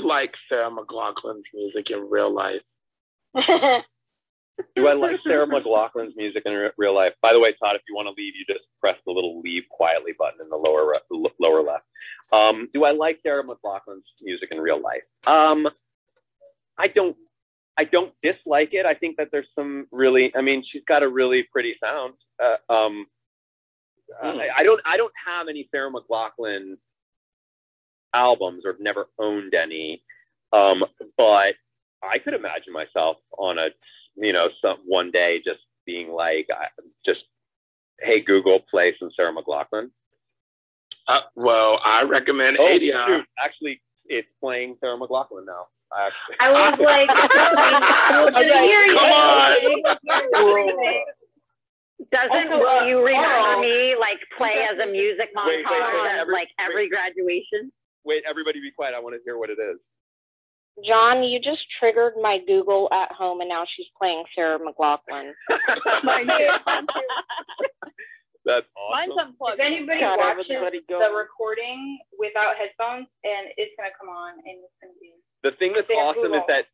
you like Sarah McLachlan's music in real life? Do I like Sarah McLachlan's music in real life? By the way, Todd, if you want to leave, you just press the little leave quietly button in the lower left. Do I like Sarah McLachlan's music in real life? I don't dislike it. I think that there's some really, I mean, she's got a really pretty sound. I don't have any Sarah McLachlan albums or have never owned any, but I could imagine myself on a, one day just being like, hey, Google, play some Sarah McLachlan. Well, I recommend ADR. Shoot. Actually, it's playing Sarah McLachlan now. I was like, come on. Doesn't Will You Remember Me like play as a music montage at like every graduation? Wait, everybody be quiet. I want to hear what it is. John, you just triggered my Google at home, and now she's playing Sarah McLachlan. That's awesome. Mine's unplugged. If anybody watches the recording without headphones, and it's gonna come on, and it's gonna be. The thing that's awesome is that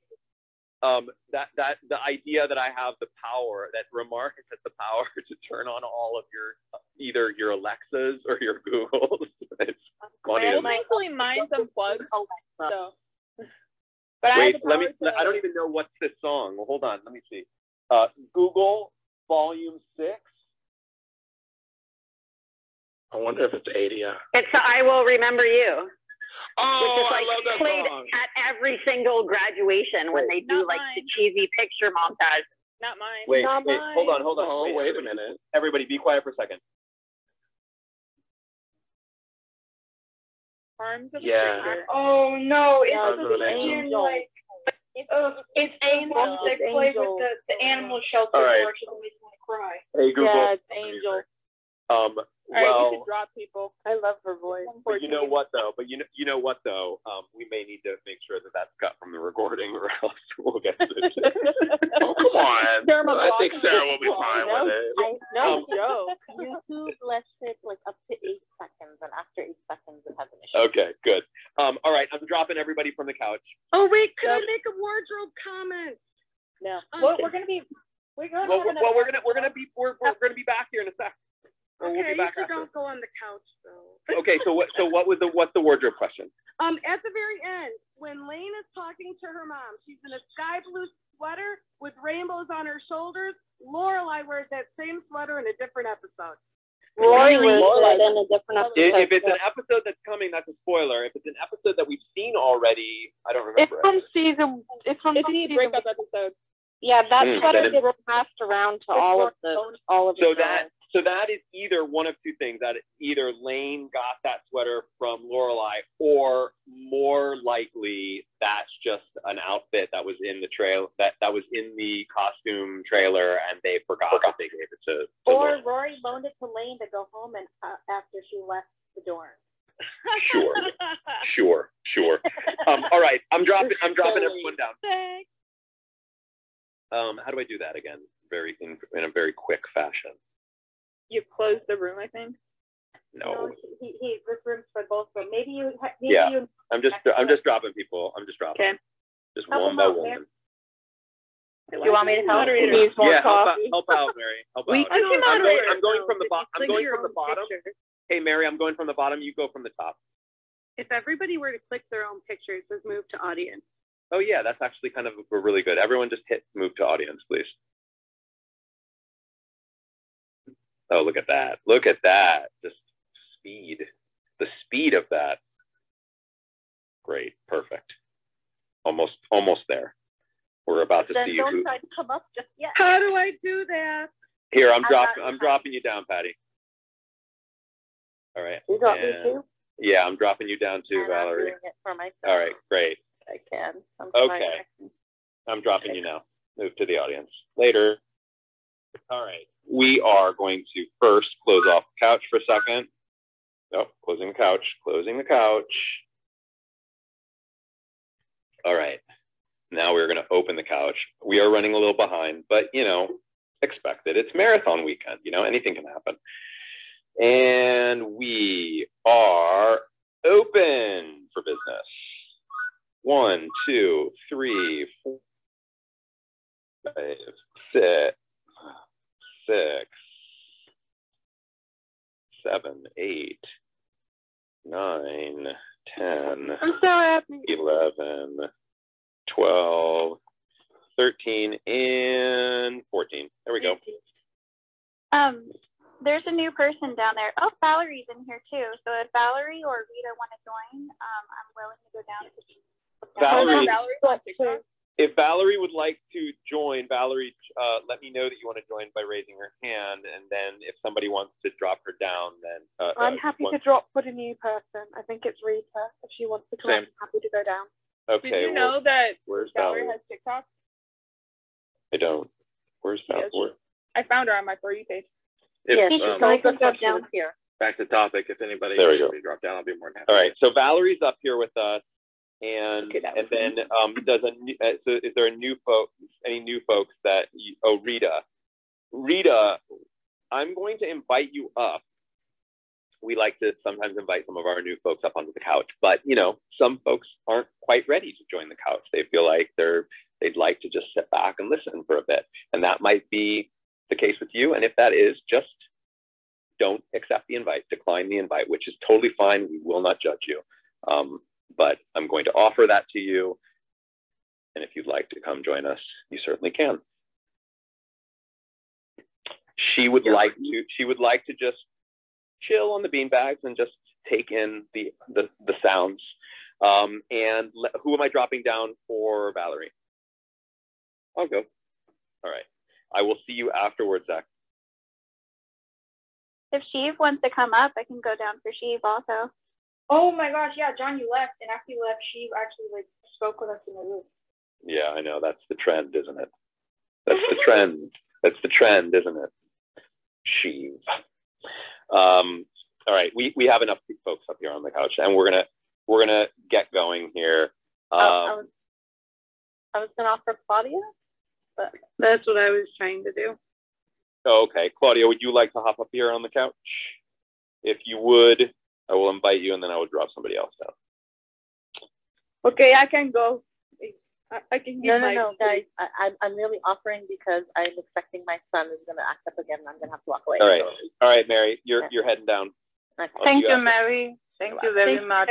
that the idea that I have the power, that Remark has the power to turn on all of either your Alexas or your Googles. It's funny. Well, thankfully mine's unplugged. So. But wait, I don't even know what's this song. Well, hold on, let me see. Google Volume 6. I wonder if it's ADR. It's I Will Remember You. Oh, which is like I love that played song. at every single graduation when they do like the cheesy picture montage. Not mine. Wait, Not wait, mine. hold on. Oh, wait a minute. Everybody be quiet for a second. Arms of Yeah. Oh no! It's Arms of an Angel. Like it's Angel. They play with the animal shelter. All right. Where she always want to cry. Hey Google. Yeah, it's Angel. All right, we should drop people. I love her voice. But you know what though? We may need to make sure that that's cut from the recording, or else we'll get it. Oh, come on. I think Sarah will be fine with it. No joke. YouTube lets it like up to 8 seconds, and after 8 seconds, it has an issue. Okay, good. All right, I'm dropping everybody from the couch. Oh wait, could I make a wardrobe comment? No. Well, we're gonna be We're gonna be back here in a sec. Okay, you don't go on the couch though. Okay, so what's the wardrobe question? At the very end, when Lane is talking to her mom, she's in a sky blue sweater with rainbows on her shoulders. Lorelai wears that same sweater in a different episode. Rory wears it in a different episode. If it's an episode that's coming, that's a spoiler. If it's an episode that we've seen already, I don't remember. It's from the breakup episode. Yeah, that sweater gets passed around to all of the So that is either one of two things. That either Lane got that sweater from Lorelai, or more likely that's just an outfit that was in the that was in the costume trailer, and they forgot that they gave it to or Lorelai. Rory loaned it to Lane to go home and after she left the dorm. Sure. All right, I'm dropping everyone down. Thanks. How do I do that again? In a very quick fashion. You closed the room, I think. No. He this room's for both, but maybe you. I'm just dropping people. I'm just dropping. Okay. Just one by one. Do you want me to help? Yeah, help out, Mary. Help out. I'm going from the bottom. I'm going from the bottom. Hey, Mary, I'm going from the bottom. You go from the top. If everybody were to click their own picture, it says move to audience. Oh yeah, that's actually kind of really good. Everyone just hit move to audience, please. Oh, look at that. Look at that. Just speed. The speed of that. Great. Perfect. Almost there. We're about to see you. Don't try to come up just yet. How do I do that? Here, I'm dropping you down, Patty. All right. You got me too? Yeah, I'm dropping you down too, and Valerie. I'm doing it for myself. All right, great. I can. Okay. I'm dropping you now. Move to the audience. Later. All right. We are going to first close off the couch for a second. Nope, closing the couch. Closing the couch. All right. Now we're going to open the couch. We are running a little behind, but, expect it. It's marathon weekend. Anything can happen. And we are open for business. 1, 2, 3, 4, 5, 6, 7, 8, 9, 10. I'm so happy. 11, 12, 13, and 14. There we go. There's a new person down there. Oh, Valerie's in here too. So if Valerie or Rita want to join, I'm willing to go down to Valerie, if Valerie would like to join, Valerie, let me know that you want to join by raising her hand, and then if somebody wants to drop her down, then I'm happy to put a new person. I think it's Rita. If she wants to come, I'm happy to go down. Okay. Did you know that where's Valerie has TikTok? I don't. Where's Valerie? I found her on my For You page. Down here. Back to topic. If anybody wants to drop down, I'll be more than happy. All right. So Valerie's up here with us, and then so is there any new folks that Rita, I'm going to invite you up. We like to sometimes invite some of our new folks up onto the couch, but some folks aren't quite ready to join the couch. They feel like they'd like to just sit back and listen for a bit, and that might be the case with you. And if that is, just don't accept the invite, decline the invite, which is totally fine. We will not judge you. But I'm going to offer that to you. And if you'd like to come join us, you certainly can. She would like to just chill on the beanbags and just take in the sounds. And who am I dropping down for Valerie? I'll go. All right. I will see you afterwards, Zach. If Sheev wants to come up, I can go down for Sheev also. Oh my gosh, yeah, John, you left, and after you left, she actually spoke with us in the room. Yeah, I know. That's the trend, isn't it? That's the trend. That's the trend, isn't it? Sheev. All right, we have enough folks up here on the couch, and we're gonna get going here. I was gonna offer Claudia, but that's what I was trying to do. Okay, Claudia, would you like to hop up here on the couch? If you would, I will invite you, and then I will drop somebody else down. Okay, I can go. I can give No, guys. I'm really offering because I'm expecting my son is going to act up again, and I'm going to have to walk away. All right, Mary, you're heading down. Okay. Thank you, Mary. Thank you very much.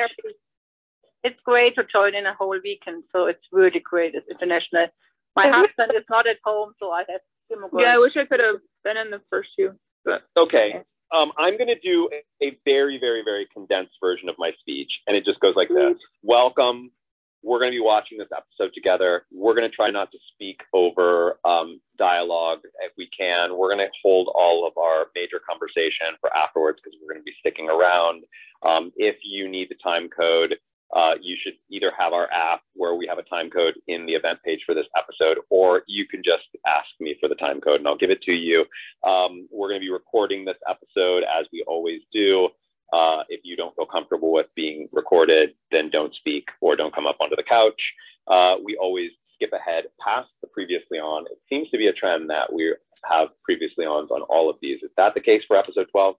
It's great to join in a whole weekend, so it's really great. It's international. My husband is not at home, so I have him. Yeah, I wish I could have been in the first few. But okay. I'm going to do a very, very, very condensed version of my speech, and it just goes like this. Welcome. We're going to be watching this episode together. We're going to try not to speak over dialogue if we can. We're going to hold all of our major conversation for afterwards because we're going to be sticking around. If you need the time code, you should either have our app where we have a time code in the event page for this episode, or you can just ask me for the time code and I'll give it to you. We're going to be recording this episode as we always do. If you don't feel comfortable with being recorded, then don't speak or don't come up onto the couch. We always skip ahead past the previously on. It seems to be a trend that we have previously ons on all of these. Is that the case for episode 12?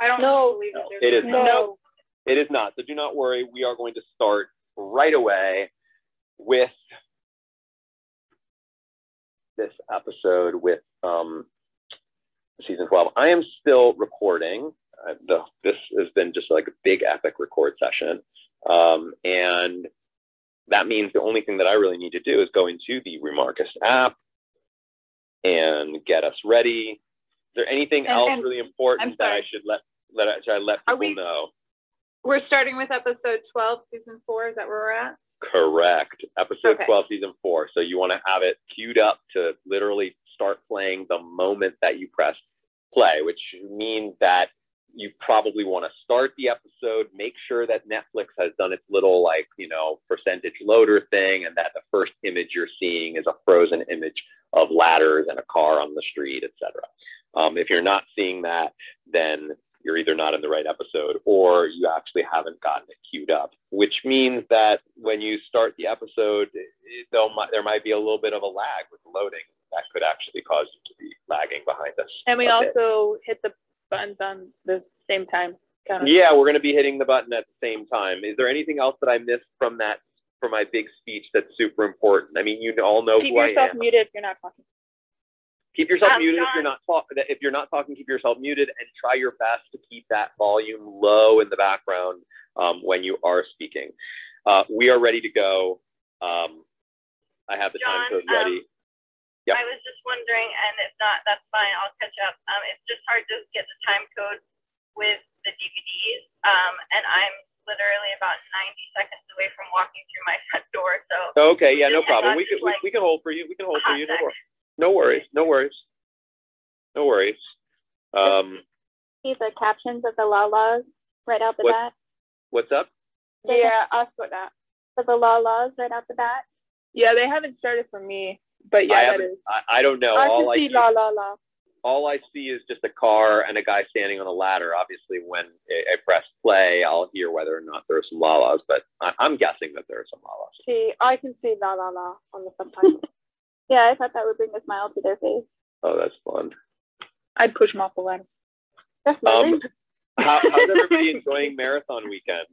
I don't believe it is not. No. It is not. So do not worry. We are going to start right away with this episode with season 12. I am still recording. This has been just like a big epic record session. And that means the only thing that I really need to do is go into the Remarcus app and get us ready. Is there anything else really important that I should let people know? We're starting with episode 12, season 4. Is that where we're at? Correct. Episode 12, season 4. So you want to have it queued up to literally start playing the moment that you press play, which means that you probably want to start the episode, make sure that Netflix has done its little percentage loader thing, and that the first image you're seeing is a frozen image of ladders and a car on the street, etc. If you're not seeing that, then you're either not in the right episode or you actually haven't gotten it queued up, which means that when you start the episode, there might be a little bit of a lag with loading. That could actually cause you to be lagging behind us. And we also hit the buttons on the same time. Yeah, we're going to be hitting the button at the same time. Is there anything else that I missed from that for my big speech that's super important. I mean, you all know Keep who I am. Keep yourself muted if you're not talking. Keep yourself muted if you're not if you're not talking. Keep yourself muted and try your best to keep that volume low in the background when you are speaking. We are ready to go. I have the time code ready. Yep. I was just wondering, and if not, that's fine. I'll catch up. It's just hard to get the time code with the DVDs, and I'm literally about 90 seconds away from walking through my front door. So okay, yeah, no problem. We can hold for you. We can hold for you. No worries. No worries. No worries. See the captions of the la-las right out the bat. What's up? Yeah, I'll put that. For the la-las right out the bat. Yeah, they haven't started for me, but yeah, that is. I don't know. I can see la la la. All I see is just a car and a guy standing on a ladder. Obviously, when I press play, I'll hear whether or not there are some la-las, but I'm guessing that there are some la-las. See, I can see la la la on the subtitles. Yeah, I thought that would bring a smile to their face. Oh, that's fun. I'd push them off the ladder. Definitely. How's everybody enjoying marathon weekend?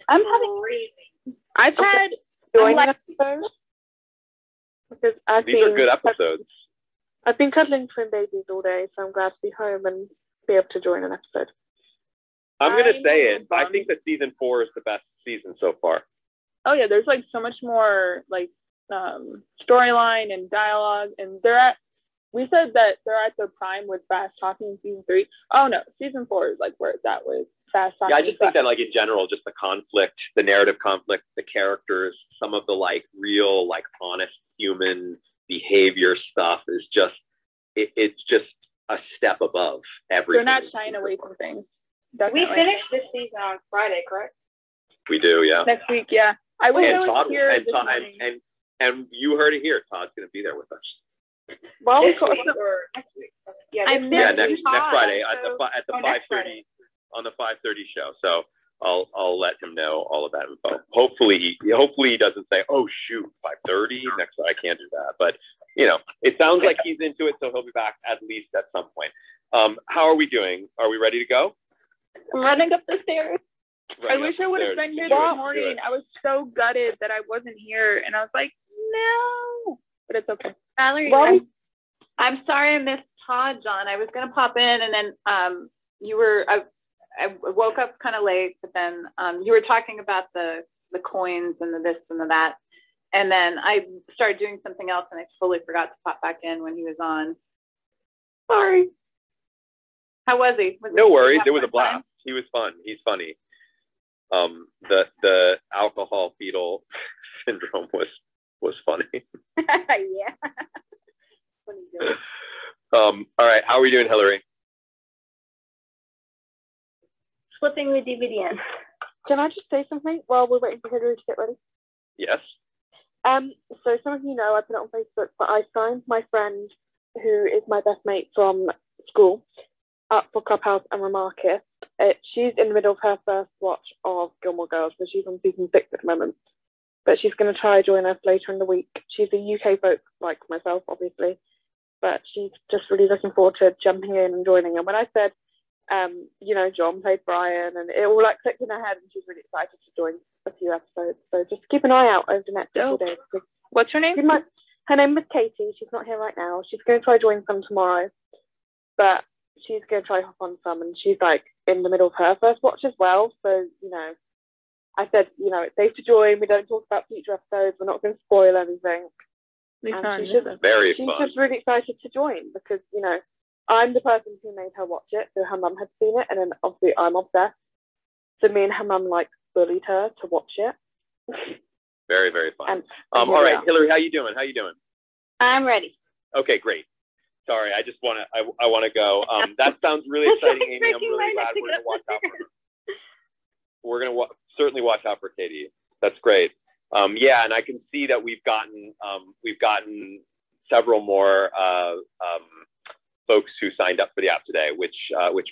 I'm having crazy. I've had joining episodes because these are good episodes. I've been cuddling twin babies all day, so I'm glad to be home and be able to join an episode. I'm gonna say it. I think that season 4 is the best season so far. Oh yeah, there's like so much more like storyline and dialogue, and we said that they're at their prime with fast talking in season 3. Oh no, season 4 is like where it's at with fast talking. Yeah, I just think that like in general, just the conflict, the narrative conflict, the characters, some of the like real like honest human behavior stuff is just it's just a step above everything. They're not shying away from things. Definitely. We finished this season on Friday, correct? We do, yeah. Next week, yeah. I wish I was Todd, here and you heard it here. Todd's going to be there with us. Well, next week. Yeah, next Friday at the 5:30 on the 5:30 show. So I'll let him know all of that info. Hopefully he doesn't say, "Oh shoot, 5:30 next." I can't do that. But you know, it sounds like he's into it, so he'll be back at least at some point. How are we doing? Are we ready to go? I'm running up the stairs. I wish I would have been here this morning. I was so gutted that I wasn't here, and I was like, no, but it's okay. Valerie, I'm sorry I missed Todd, John. I was gonna pop in, and then I woke up kind of late, but then you were talking about the coins and the this and the that, and then I started doing something else, and I fully forgot to pop back in when he was on. Sorry. How was he? No worries. It was a blast. He was fun. He's funny. The alcohol fetal syndrome was funny. Yeah. All right. How are we doing, Hillary? Flipping the DVD in. Can I just say something while we're waiting for Hillary to get ready? Yes. So some of you know I put it on Facebook, but I signed my friend, who is my best mate from school, up for Clubhouse and Remark It. She's in the middle of her first watch of Gilmore Girls, so she's on season 6 at the moment. But she's going to try join us later in the week. She's a UK folk like myself, obviously, but she's just really looking forward to jumping in and joining. And when I said, John played Brian, and it all like clicked in her head, and she's really excited to join a few episodes. So just keep an eye out over the next couple days. What's her name? Her name is Katie. She's not here right now. She's going to try join some tomorrow, but she's going to try hop on some, and she's like in the middle of her first watch as well. So, I said, it's safe to join. We don't talk about future episodes. We're not going to spoil anything. And she's just really excited to join because, I'm the person who made her watch it. So her mum had seen it, and then obviously I'm obsessed. So me and her mum bullied her to watch it. Very, very fun. All right, Hillary, how you doing? I'm ready. Okay, great. Sorry, I just want to. I want to go. That sounds really exciting, Amy. I'm really glad we're going to watch out for her. We're going to certainly watch out for Katie. That's great. Yeah, and I can see that we've gotten several more folks who signed up for the app today, which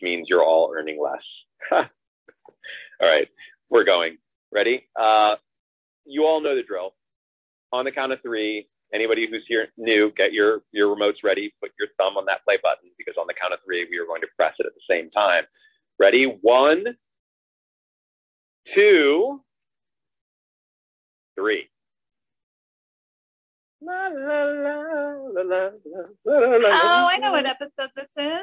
means you're all earning less. All right, we're going. Ready? You all know the drill. On the count of 3. Anybody who's here new, get your remotes ready. Put your thumb on that play button, because on the count of 3, we are going to press it at the same time. Ready? 1, 2, 3. Oh, I know what episode this is.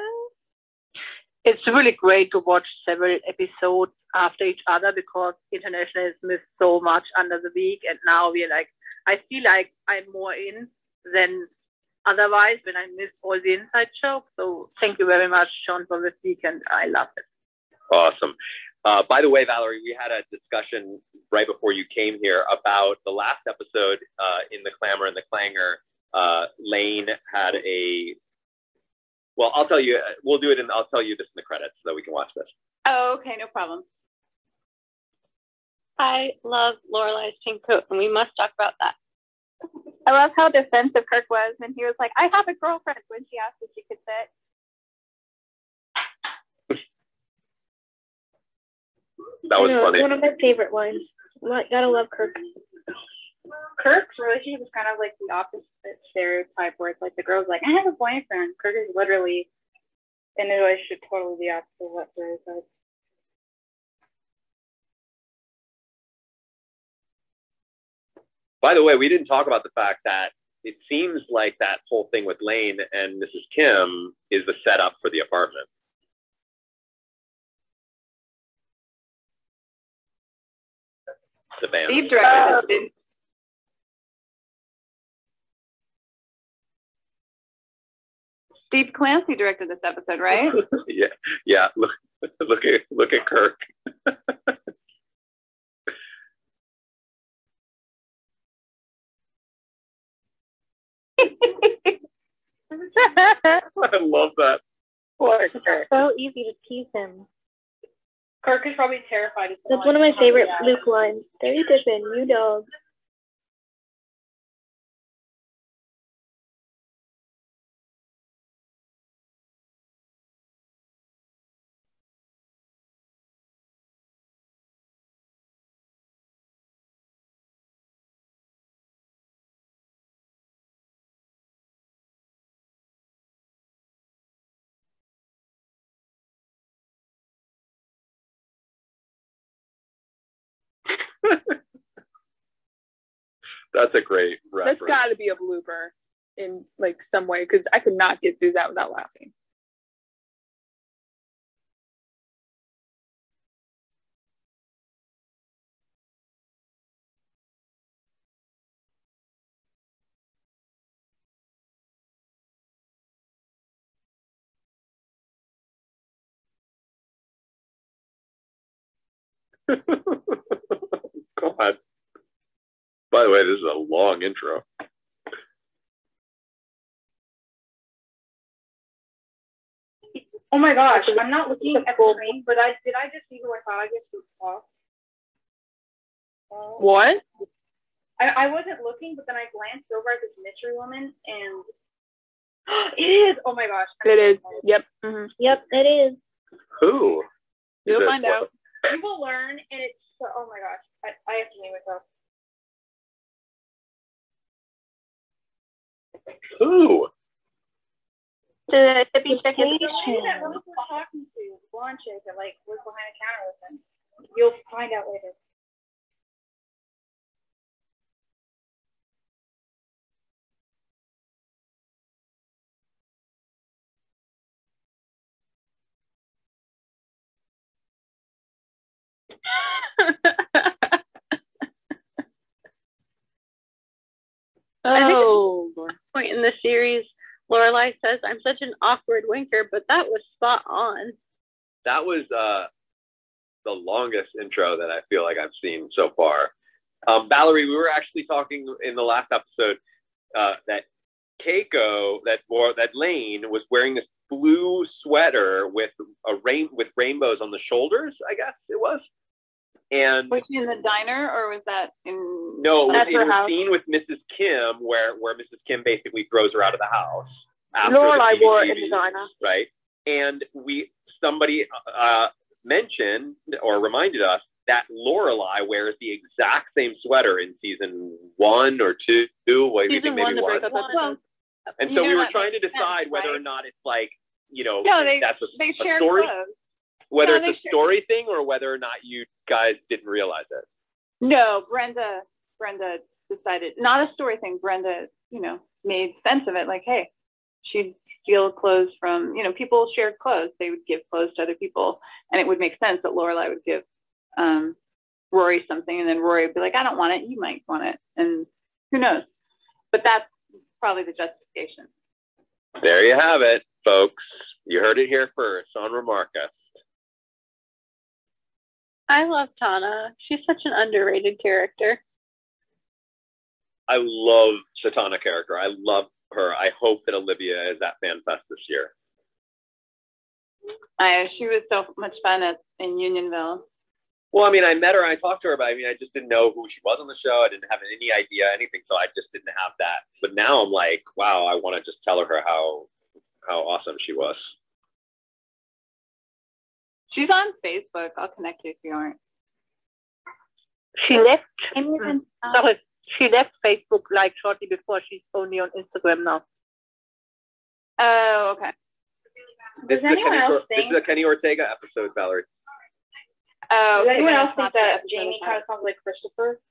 It's really great to watch several episodes after each other because International has missed so much under the week, and now we're like, I feel like I'm more in than otherwise when I miss all the inside jokes. So thank you very much, Sean, for this weekend. I love it. Awesome. By the way, Valerie, we had a discussion right before you came here about the last episode in the Clamor and the Clangor. Lane had a, well, I'll tell you, we'll do it and I'll tell you this in the credits so that we can watch this. Oh, okay, no problem. I love Lorelai's pink coat, and we must talk about that. I love how defensive Kirk was when he was like, I have a girlfriend, when she asked if she could sit. That was funny. One of my favorite lines. Gotta love Kirk. Kirk's relationship is kind of like the opposite stereotype where it's like the girl's like, I have a boyfriend. Kirk is literally in a relationship totally the opposite of what stereotype. By the way, we didn't talk about the fact that it seems like that whole thing with Lane and Mrs. Kim is the setup for the apartment. The band. Steve directed this. Steve Clancy directed this episode, right? yeah. Look at Kirk. I love that. Poor Kirk. So easy to tease him. Kirk is probably terrified. That's one of my favorite Luke lines. Very different, you dog. That's a great reference. That's got to be a blooper in like some way because I could not get through that without laughing. God. By the way, this is a long intro. Oh my gosh, I'm not looking at the screen, but did I just see who I thought I just saw? What? I wasn't looking, but then I glanced over at this mystery woman, and it is. Oh my gosh. It is. Yep. Mm-hmm. Yep, it is. Who? You'll find out. You will learn, and it's so, oh my gosh. I have to name myself. Who? The hippie chick is the lady that Rose was talking to, the blonde chick that like was behind the counter with him. You'll find out later. Oh, point in the series, Lorelai says, I'm such an awkward winker, but that was spot on. That was the longest intro that I feel like I've seen so far. Valerie, we were actually talking in the last episode that Keiko, that Lane was wearing this blue sweater with rainbows on the shoulders, I guess it was. And was she in the diner, or was that in? No, it was in a scene with Mrs. Kim where Mrs. Kim basically throws her out of the house. Lorelai wore it in the diner. Right. And somebody mentioned or reminded us that Lorelai wears the exact same sweater in season 1 or 2. What do you think? Maybe 1. And so we were trying to decide whether or not it's like, that's a story. Whether it's a story thing or whether or not you guys didn't realize it. No, Brenda Brenda decided, not a story thing, Brenda, made sense of it. Like, hey, she'd steal clothes from, people shared clothes. They would give clothes to other people. And it would make sense that Lorelai would give Rory something. And then Rory would be like, I don't want it. You might want it. And who knows? But that's probably the justification. There you have it, folks. You heard it here first on Remarka. I love Tana. She's such an underrated character. I love Satana character. I love her. I hope that Olivia is at FanFest this year. She was so much fun in Unionville. Well, I mean, I met her and I talked to her, but I mean, I just didn't know who she was on the show. I didn't have any idea, anything. So I just didn't have that. But now I'm like, wow, I want to just tell her how awesome she was. She's on Facebook. I'll connect you if you aren't. She left. She left Facebook like shortly before. She's only on Instagram now. Oh, okay. This is a Kenny Ortega episode, Valerie. Does anyone else think that Jamie kind of sounds like Christopher?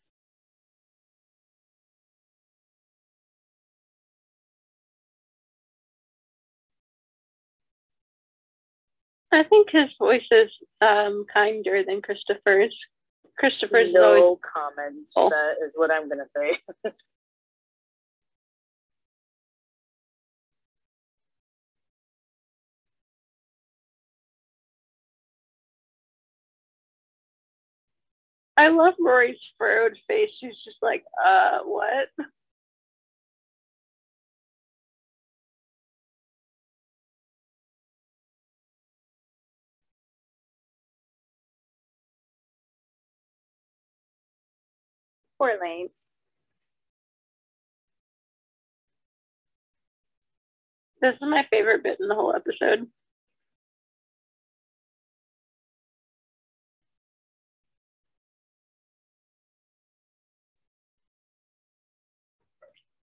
I think his voice is kinder than Christopher's. Christopher's no always... comment. That is what I'm gonna say. I love Rory's furrowed face. She's just like, what? Poor Lane. This is my favorite bit in the whole episode.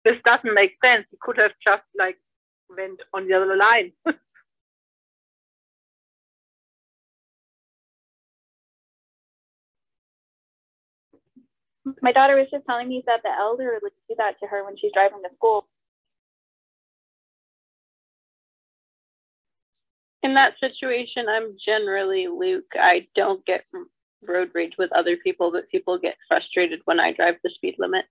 This doesn't make sense. He could have just like went on the other line. My daughter was just telling me that the elder would do that to her when she's driving to school. In that situation, I'm generally Luke. I don't get road rage with other people, but people get frustrated when I drive the speed limit.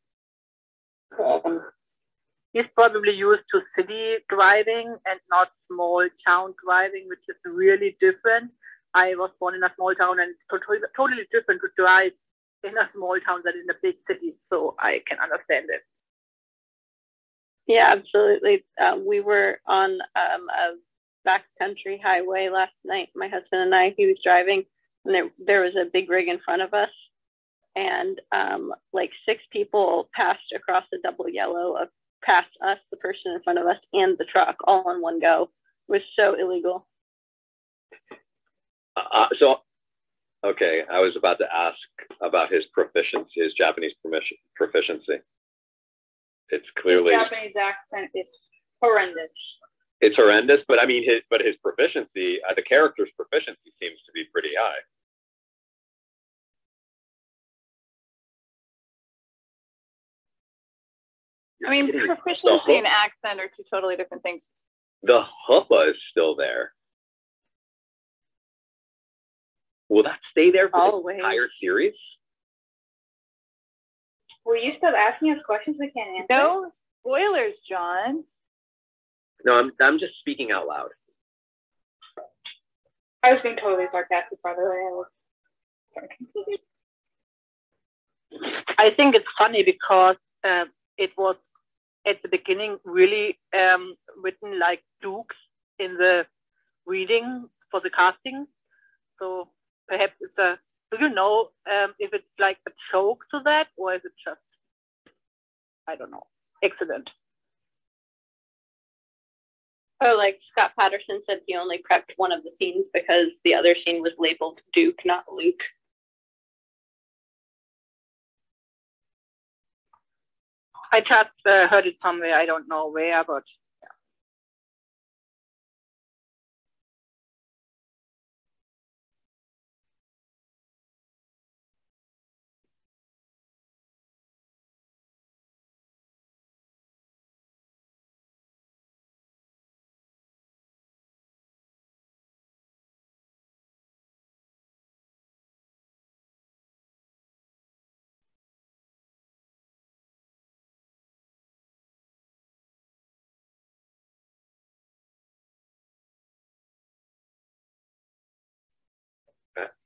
He's probably used to city driving and not small town driving, which is really different. I was born in a small town and totally different to drive in a small town than in a big city, so I can understand it. Yeah, absolutely. We were on a backcountry highway last night, my husband and I. He was driving, and there was a big rig in front of us, and like 6 people passed across a double yellow past us, the person in front of us, and the truck all in one go. It was so illegal. Okay, I was about to ask about his proficiency, his Japanese proficiency. It's clearly His Japanese accent is horrendous. It's horrendous, but I mean, his proficiency, the character's proficiency seems to be pretty high. I mean, proficiency and accent are 2 totally different things. The huppa is still there. Will that stay there for the entire series? Will you stop asking us questions we can't answer? No spoilers, John. No, I'm just speaking out loud. I was being totally sarcastic, by the way. I think it's funny because it was at the beginning really written like dukes in the reading for the casting. So perhaps it's do you know if it's like a joke to that, or is it just, I don't know, accident? Oh, like Scott Patterson said, he only prepped one of the scenes because the other scene was labeled Duke, not Luke. I just heard it somewhere. I don't know where, but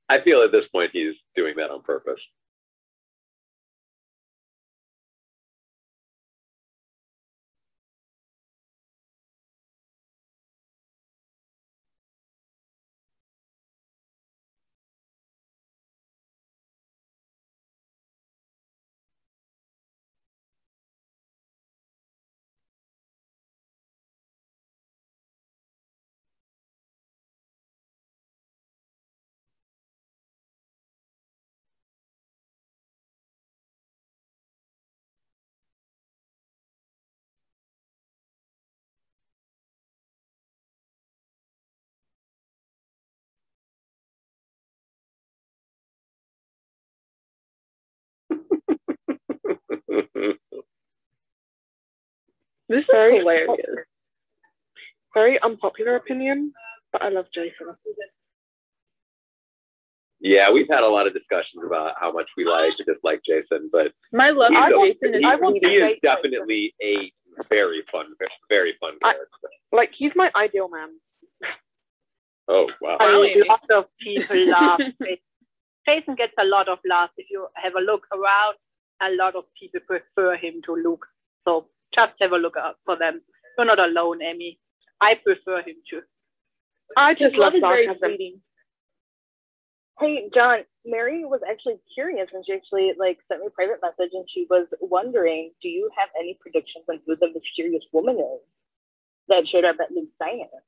I feel at this point he's doing that on purpose. This is hilarious. Very unpopular opinion, but I love Jason. Yeah, we've had a lot of discussions about how much we like or dislike Jason, but My love for Jason is he is definitely a very fun character. Like, he's my ideal man. Oh, wow. A lot of people laugh. Jason gets a lot of laughs. If you have a look around, a lot of people prefer him to Luke. So just have a look out for them. You're not alone, Emmy. I prefer him too. I just love sarcasm. Hey, John, Mary was actually curious and she actually sent me a private message and she was wondering, do you have any predictions on who the mysterious woman is that showed up at Luke's diner?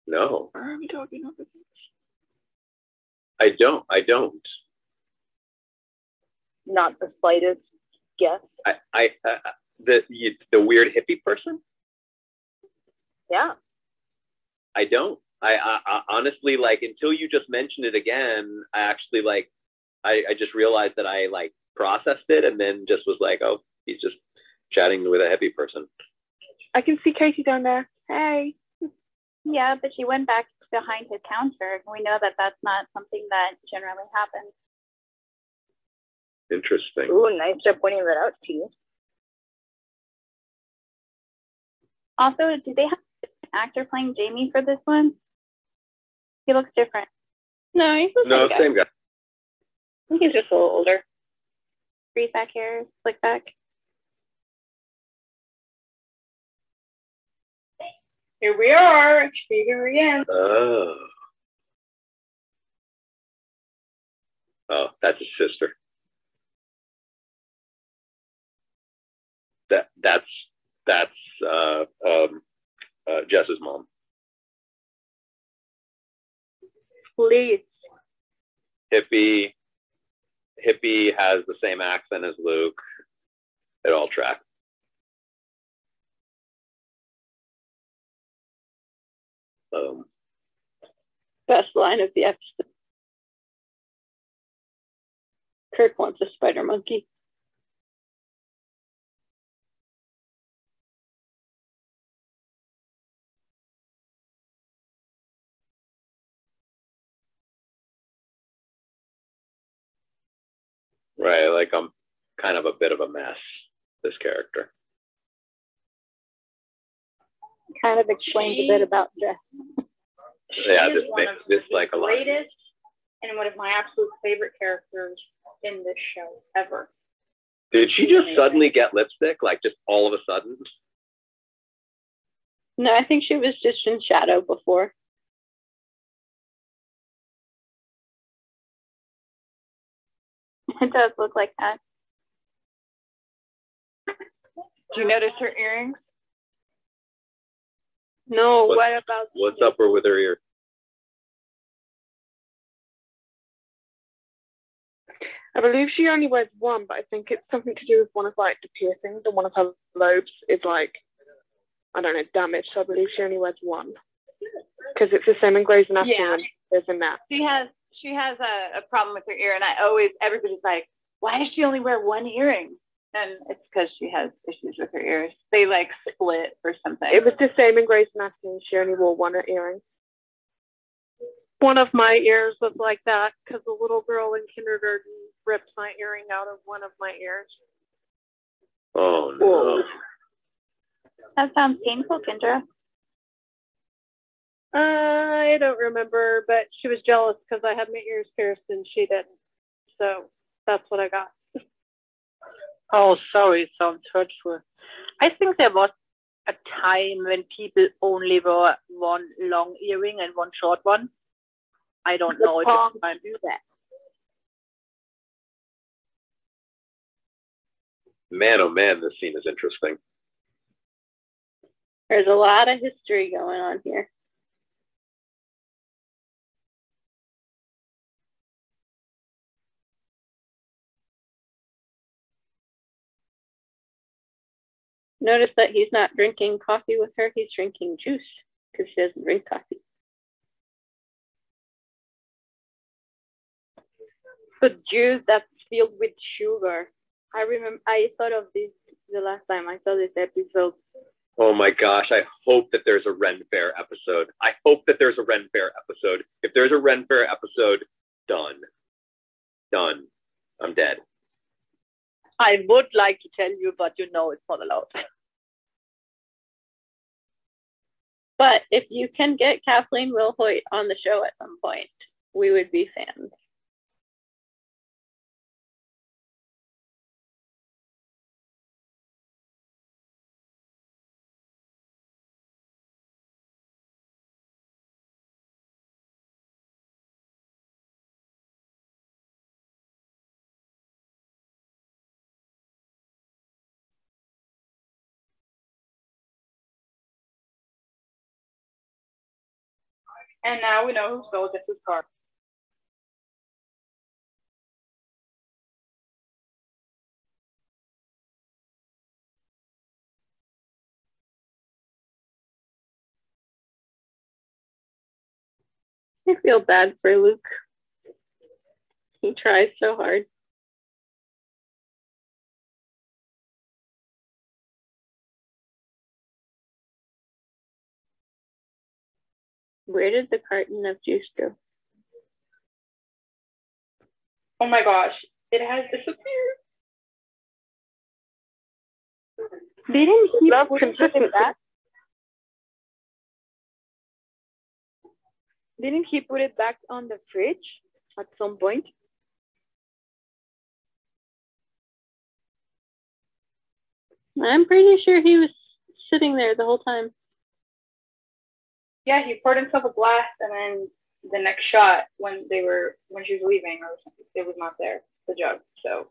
No. Why are we talking about this? I don't. Not the slightest guess. The weird hippie person? Yeah. I don't. I honestly, until you just mentioned it again, I actually I just realized that I processed it and then just was like, oh, he's just chatting with a hippie person. I can see Katie down there. Hey. Yeah, but she went back behind his counter. We know that that's not something that generally happens. Interesting. Ooh, nice job pointing that out to you. Also, do they have an actor playing Jamie for this one? He looks different. No, he's the same guy. I think he's just a little older. Breathe back hair, slick back. Here we are, speaking again. Oh, that's his sister. That's Jess's mom. Please. Hippie has the same accent as Luke. It all tracks. Best line of the episode. Kirk wants a spider monkey. Right, I'm kind of a bit of a mess, this character. Kind of explains a bit about Jess. Yeah, She is one of this the a lot. greatest and one of my absolute favorite characters in this show ever. Did she just suddenly get lipstick? Just all of a sudden? No, I think she was just in shadow before. It does look like that. Do you notice her earrings? No, what about... What's up with her ear? I believe she only wears one, but I think it's something to do with one of the piercings, and one of her lobes is I don't know, damaged. So I believe she only wears one. Because it's the same in Grey's Anatomy and there's in that. She has a problem with her ear, and everybody's like, why does she only wear one earring? And it's because she has issues with her ears. They split or something. It was the same in Grey's Anatomy. She only wore one earring. One of my ears was like that because a little girl in kindergarten ripped my earring out of one of my ears. Oh, no. That sounds painful, Kendra. I don't remember, but she was jealous because I had my ears pierced and she didn't. So that's what I got. Oh, sorry, it sounds hurtful. I think there was a time when people only wore one long earring and one short one. I don't know if it's time to do that. Man, oh man, this scene is interesting. There's a lot of history going on here. Notice that he's not drinking coffee with her. He's drinking juice because she doesn't drink coffee. But juice that's filled with sugar. I thought of this the last time I saw this episode. Oh my gosh, I hope that there's a Ren Fair episode. I hope that there's a Ren Fair episode. If there's a Ren Fair episode, done. Done. I'm dead. I would like to tell you, but you know it's not allowed. But if you can get Kathleen Wilhoit on the show at some point, we would be fans. And now we know who stole Jess's car. I feel bad for Luke. He tries so hard. Where did the carton of juice go? Oh my gosh, it has disappeared. Didn't he put it back? Didn't he put it back on the fridge at some point? I'm pretty sure he was sitting there the whole time. Yeah, he poured himself a glass, and then the next shot when she was leaving, or something, it was not there, the jug. So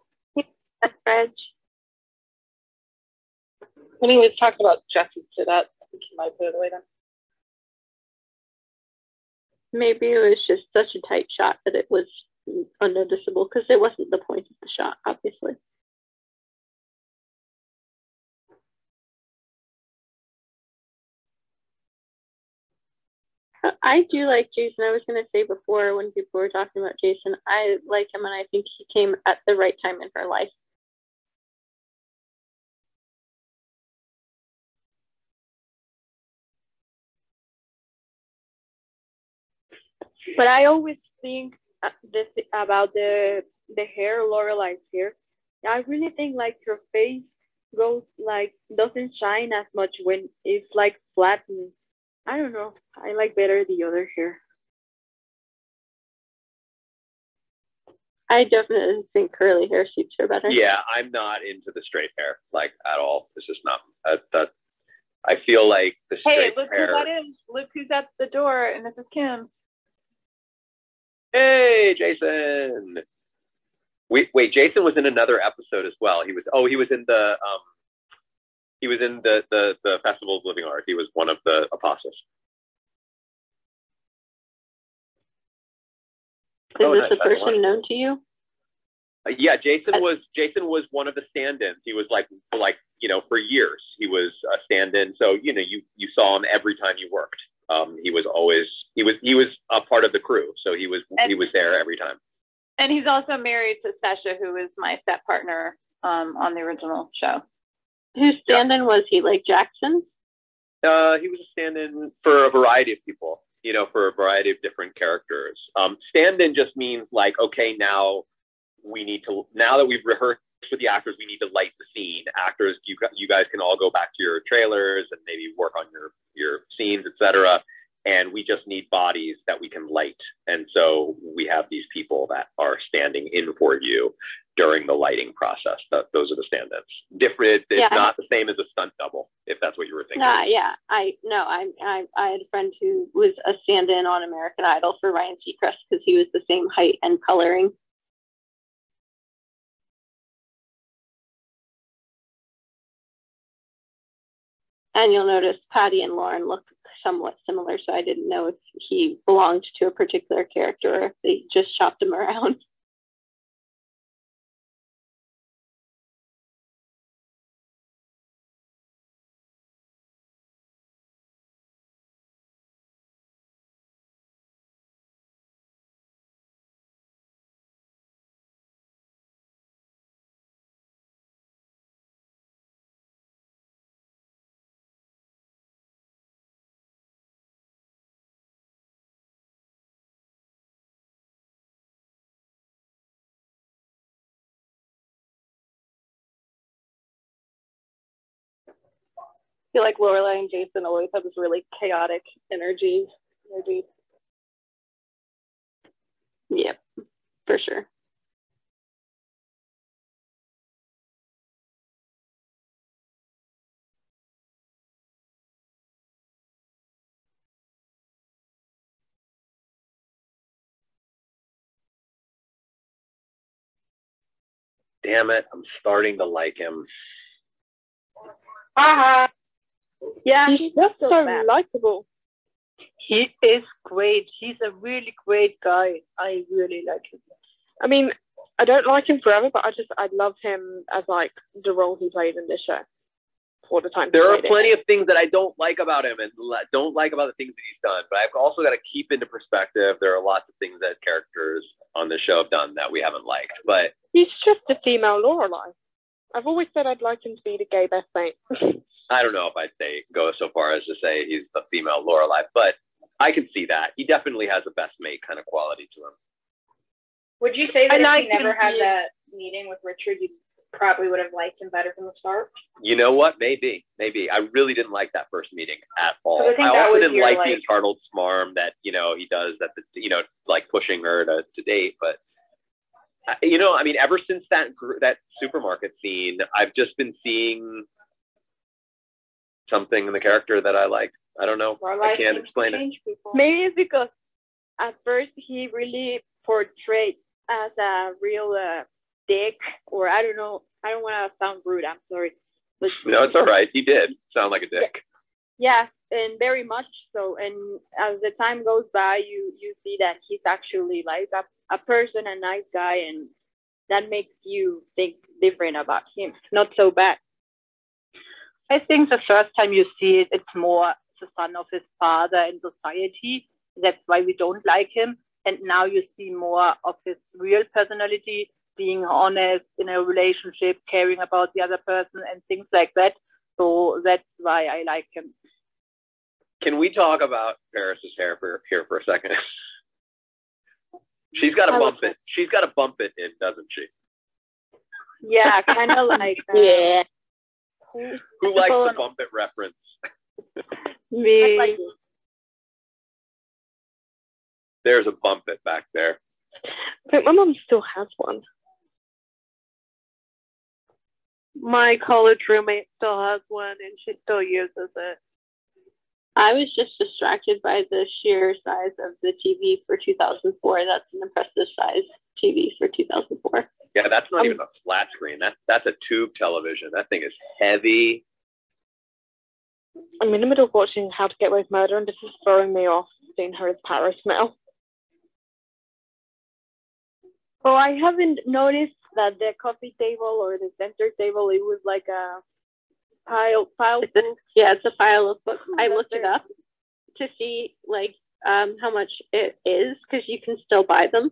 that's Reg. When he was talking about Jesse to that, I think he might put it away then. Maybe it was just such a tight shot that it was unnoticeable because it wasn't the point of the shot, obviously. I do like Jason. I was going to say before when people were talking about Jason, I like him and I think he came at the right time in her life. But I always think this about the hair, Lorelai's hair. I really think like her face goes like doesn't shine as much when it's like flattened. I don't know. I like better the other hair. I definitely think curly hair suits her better. Yeah, I'm not into the straight hair like at all. It's just not that. I feel like the straight look hair. who that is. Look who's at the door, and this is Kim. Hey, Jason. Wait, Jason was in another episode as well. He was in the Festival of Living Art. He was one of the apostles. Is this a person known to you? Yeah, Jason was one of the stand-ins. He was like for years he was a stand-in. So you saw him every time you worked. He was a part of the crew. So he was there every time. And he's also married to Sasha, who is my step partner on the original show. Whose stand-in was he? Like Jackson? He was a stand-in for a variety of people. For a variety of different characters. Stand-in just means like, okay, now that we've rehearsed with the actors, we need to light the scene. Actors, you guys can all go back to your trailers and maybe work on your scenes, etc. and we just need bodies that we can light. And so we have these people that are standing in for you during the lighting process. Those are the stand-ins. Different. It's not the same as a stunt double, if that's what you were thinking. I had a friend who was a stand-in on American Idol for Ryan Seacrest because he was the same height and coloring. And you'll notice Patty and Lauren look somewhat similar, so I didn't know if he belonged to a particular character or if they just shopped him around. I feel like Lorelai and Jason always have this really chaotic energy. Yep, for sure. Damn it, I'm starting to like him. Yeah, he's just so likable. He is great. He's a really great guy. I really like him. I mean, I don't like him forever, but I love him as like the role he played in this show. For the time. There are plenty of things that I don't like about him and don't like about the things that he's done, but I've also got to keep into perspective. There are lots of things that characters on the show have done that we haven't liked, but he's just a female Lorelai. I've always said I'd like him to be the gay best mate. I don't know if I'd go so far as to say he's the female Lorelai, but I can see that. He definitely has a best mate kind of quality to him. Would you say that if he never had that meeting with Richard, you probably would have liked him better from the start? You know what? Maybe. I really didn't like that first meeting at all. I also didn't like the entitled smarm that, he does that, like pushing her to date. But, I mean, ever since that supermarket scene, I've just been seeing something in the character that I like. I don't know. I can't explain it. Maybe it's because at first he really portrayed as a real dick, or I don't know. I don't want to sound rude. I'm sorry. But no, it's all right. He did sound like a dick. Yeah, and very much so. And as the time goes by, you see that he's actually like a person, a nice guy, and that makes you think different about him. Not so bad. I think the first time you see it, it's more the son of his father in society. That's why we don't like him. And now you see more of his real personality, being honest in a relationship, caring about the other person and things like that. So that's why I like him. Can we talk about Paris's hair here for a second? She's got to bump it. She's got to bump it in, doesn't she? Yeah, kind of like yeah. Who likes the bump it reference? Me. Like there's a bump it back there. But my mom still has one. My college roommate still has one, and she still uses it. I was just distracted by the sheer size of the TV for 2004. That's an impressive size TV for 2004. Yeah, that's not even a flat screen. That's a tube television. That thing is heavy. I'm in the middle of watching How to Get Away with Murder, and this is throwing me off seeing her as Paris now. Oh, I haven't noticed that the coffee table or the center table, it was like a pile. Yeah, it's a pile of books. I looked it up to see like how much it is because you can still buy them.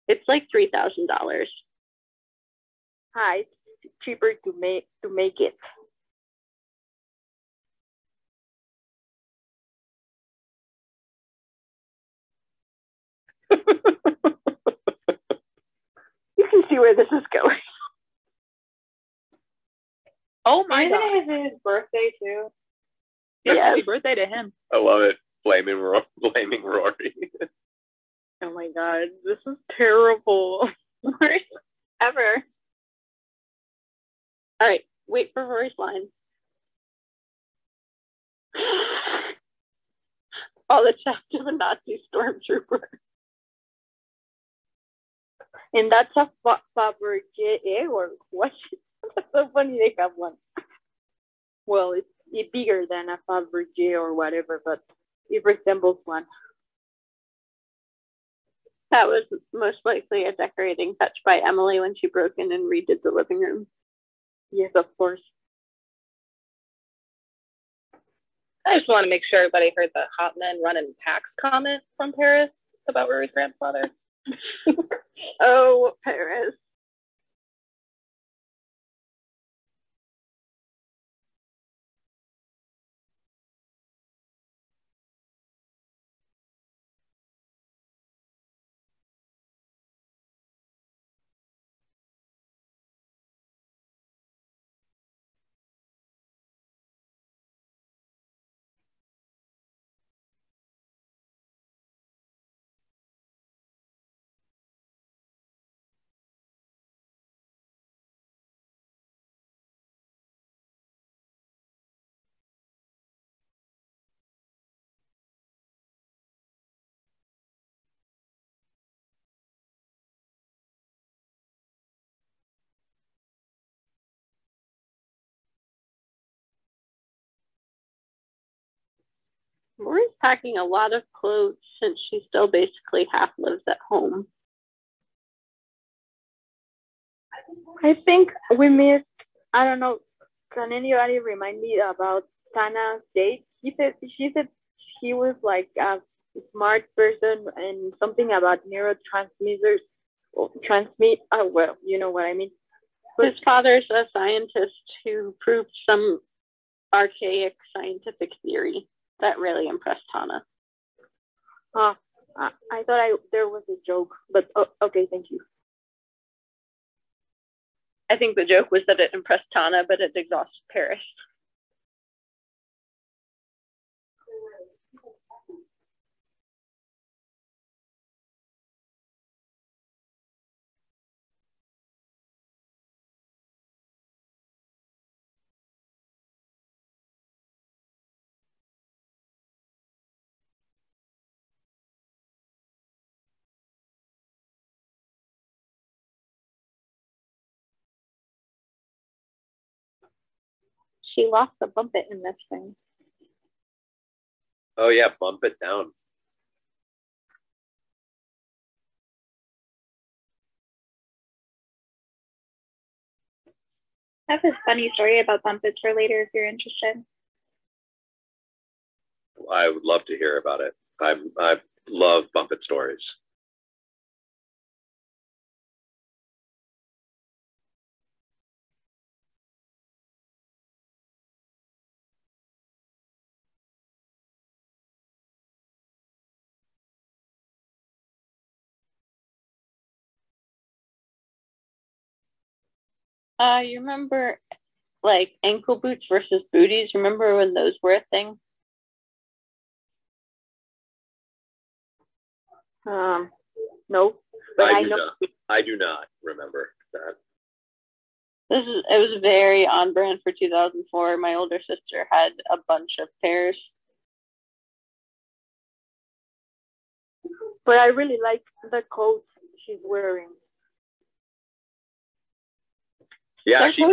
It's like $3,000. Hi, it's cheaper to make it. You can see where this is going. Oh my God! It's his birthday too. Yeah, happy birthday to him. I love it. blaming Rory. Oh my God, this is terrible. Worst ever. All right, wait for Rory's line. Oh, the chest of a Nazi stormtrooper. And that's a Fabergé or what? That's so funny they have one. Well, it's bigger than a Fabergé or whatever, but it resembles one. That was most likely a decorating touch by Emily when she broke in and redid the living room. Yes, of course. I just want to make sure everybody heard the hot men running packs comment from Paris about Rory's grandfather. Oh, Paris. Rory's packing a lot of clothes since she still basically half lives at home. I think we missed, I don't know, can anybody remind me about Tana's date? She said she was like a smart person and something about neurotransmitters, well, you know what I mean. But his father's a scientist who proved some archaic scientific theory that really impressed Tana. I thought there was a joke, but okay, thank you. I think the joke was that it impressed Tana, but it exhausted Paris. She lost a bump it in this thing. Oh yeah, bump it down. I have a funny story about bump it for later if you're interested. I would love to hear about it. I love bump it stories. You remember like ankle boots versus booties? Remember when those were a thing? No, but I know. I do not remember that. It was very on brand for 2004. My older sister had a bunch of pairs. But I really like the coat she's wearing. Yeah, she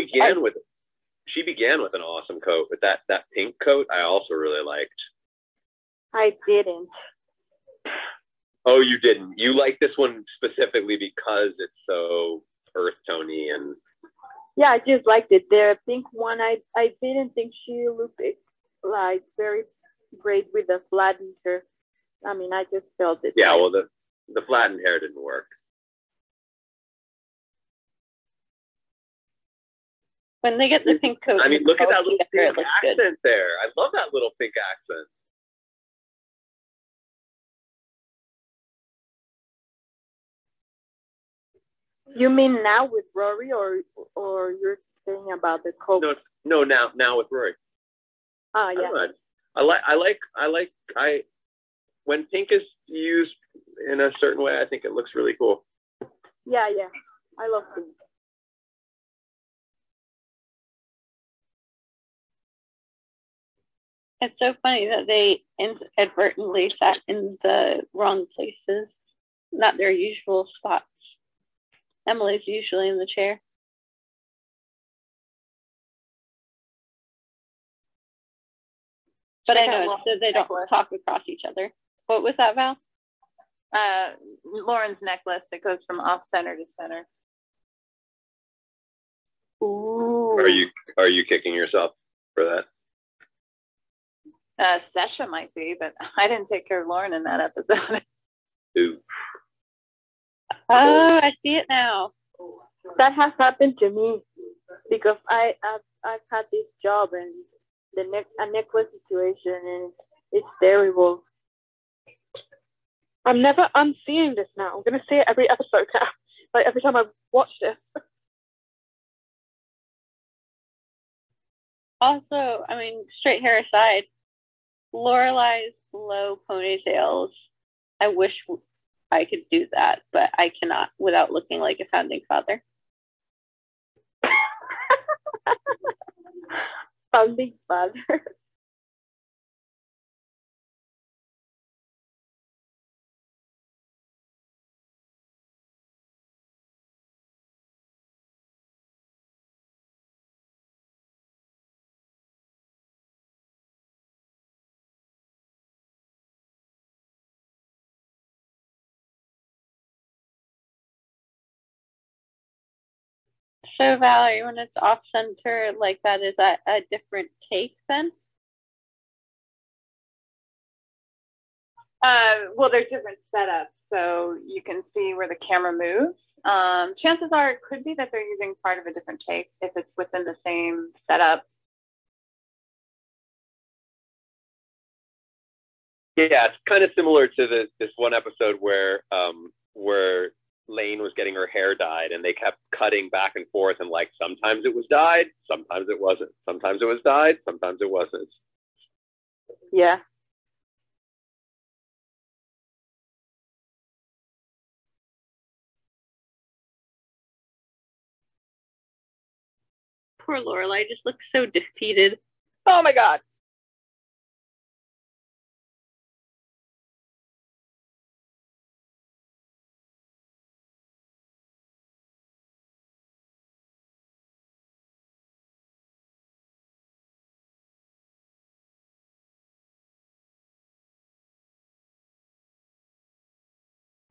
began with an awesome coat. With that pink coat, I also really liked. I didn't. Oh, you didn't. You like this one specifically because it's so earth tony and. Yeah, I just liked it. The pink one, I didn't think she looked like very great with the flattened hair. I mean, I just felt it. Yeah, well, the flattened hair didn't work. When they get the pink coat. I mean, look at that little pink accent there. I love that little pink accent. You mean now with Rory, or you're saying about the coat? No, now with Rory. Oh yeah. I when pink is used in a certain way, I think it looks really cool. Yeah, I love pink. It's so funny that they inadvertently sat in the wrong places, not their usual spots. Emily's usually in the chair. But I know it's so they don't talk across each other. What was that, Val? Lauren's necklace that goes from off center to center. Ooh. Are you kicking yourself for that? Sesha might be, but I didn't take care of Lauren in that episode. Ooh. Oh, I see it now. That has happened to me because I've had this job and a necklace situation, and it's terrible. I'm seeing this now. I'm gonna see it every episode now. Like every time I watch this. Also, I mean, straight hair aside, Lorelai's low ponytails. I wish I could do that, but I cannot without looking like a founding father. Founding father. So Valerie, when it's off center like that, is that a different take then? Well, there's different setups, so you can see where the camera moves. Chances are it could be that they're using part of a different take if it's within the same setup. Yeah, it's kind of similar to this one episode where Lane was getting her hair dyed, and they kept cutting back and forth, and like sometimes it was dyed, sometimes it wasn't, sometimes it was dyed, sometimes it wasn't. Yeah. Poor Lorelai just looks so defeated. Oh my God.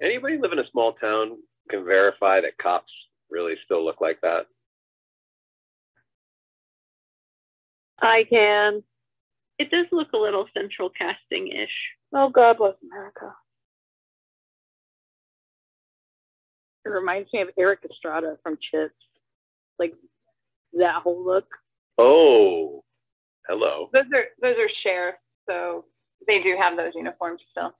Anybody live in a small town can verify that cops really still look like that. I can. It does look a little central casting-ish. Oh, God bless America. It reminds me of Eric Estrada from Chips. Like that whole look. Oh, hello. Those are sheriffs, so they do have those uniforms still.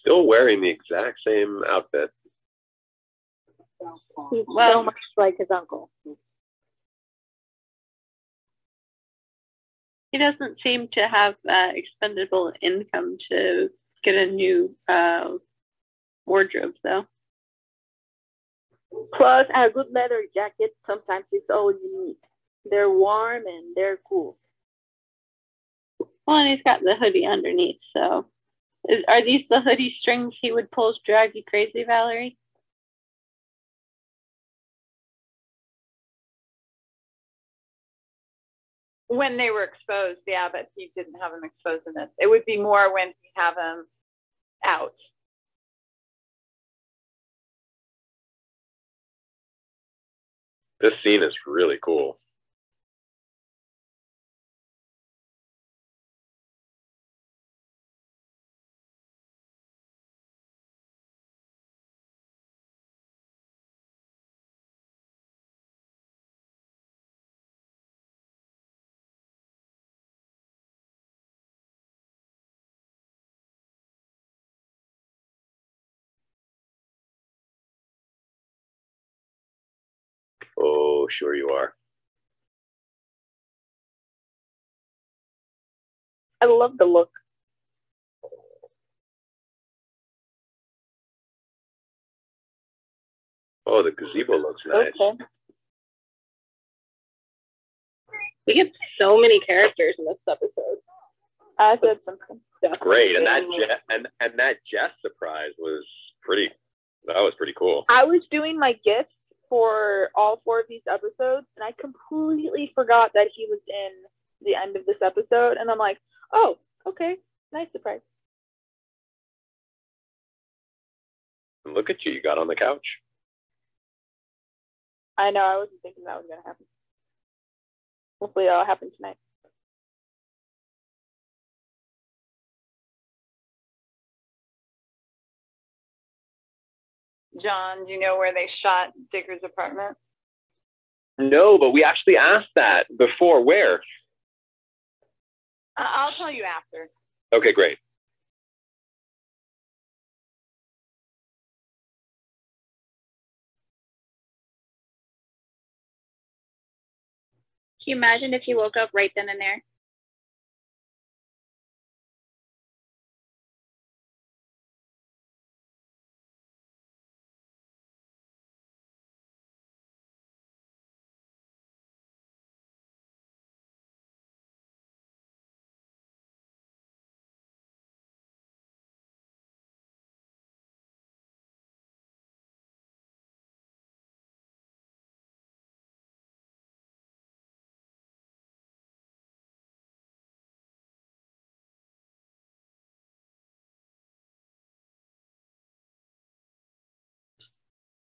Still wearing the exact same outfit. He's so much like his uncle. He doesn't seem to have expendable income to get a new wardrobe, though. Plus, a good leather jacket sometimes is all you need. They're warm and they're cool. Well, and he's got the hoodie underneath, so. Are these the hoodie strings he would pull to drive you crazy, Valerie? When they were exposed, yeah, but he didn't have them exposed in this. It would be more when we have them out. This scene is really cool. Oh, sure you are. I love the look. Oh, the gazebo looks nice. Okay. We get so many characters in this episode. I said something. Great, and that Jess surprise was pretty. That was pretty cool. I was doing my gifts for all 4 of these episodes, and I completely forgot that he was in the end of this episode, and I'm like, oh, okay, nice surprise. And look at you, you got on the couch. I know, I wasn't thinking that was going to happen. Hopefully that'll happen tonight. John, do you know where they shot Digger's apartment? No, but we actually asked that before. Where? I'll tell you after. Okay, great. Can you imagine if you woke up right then and there?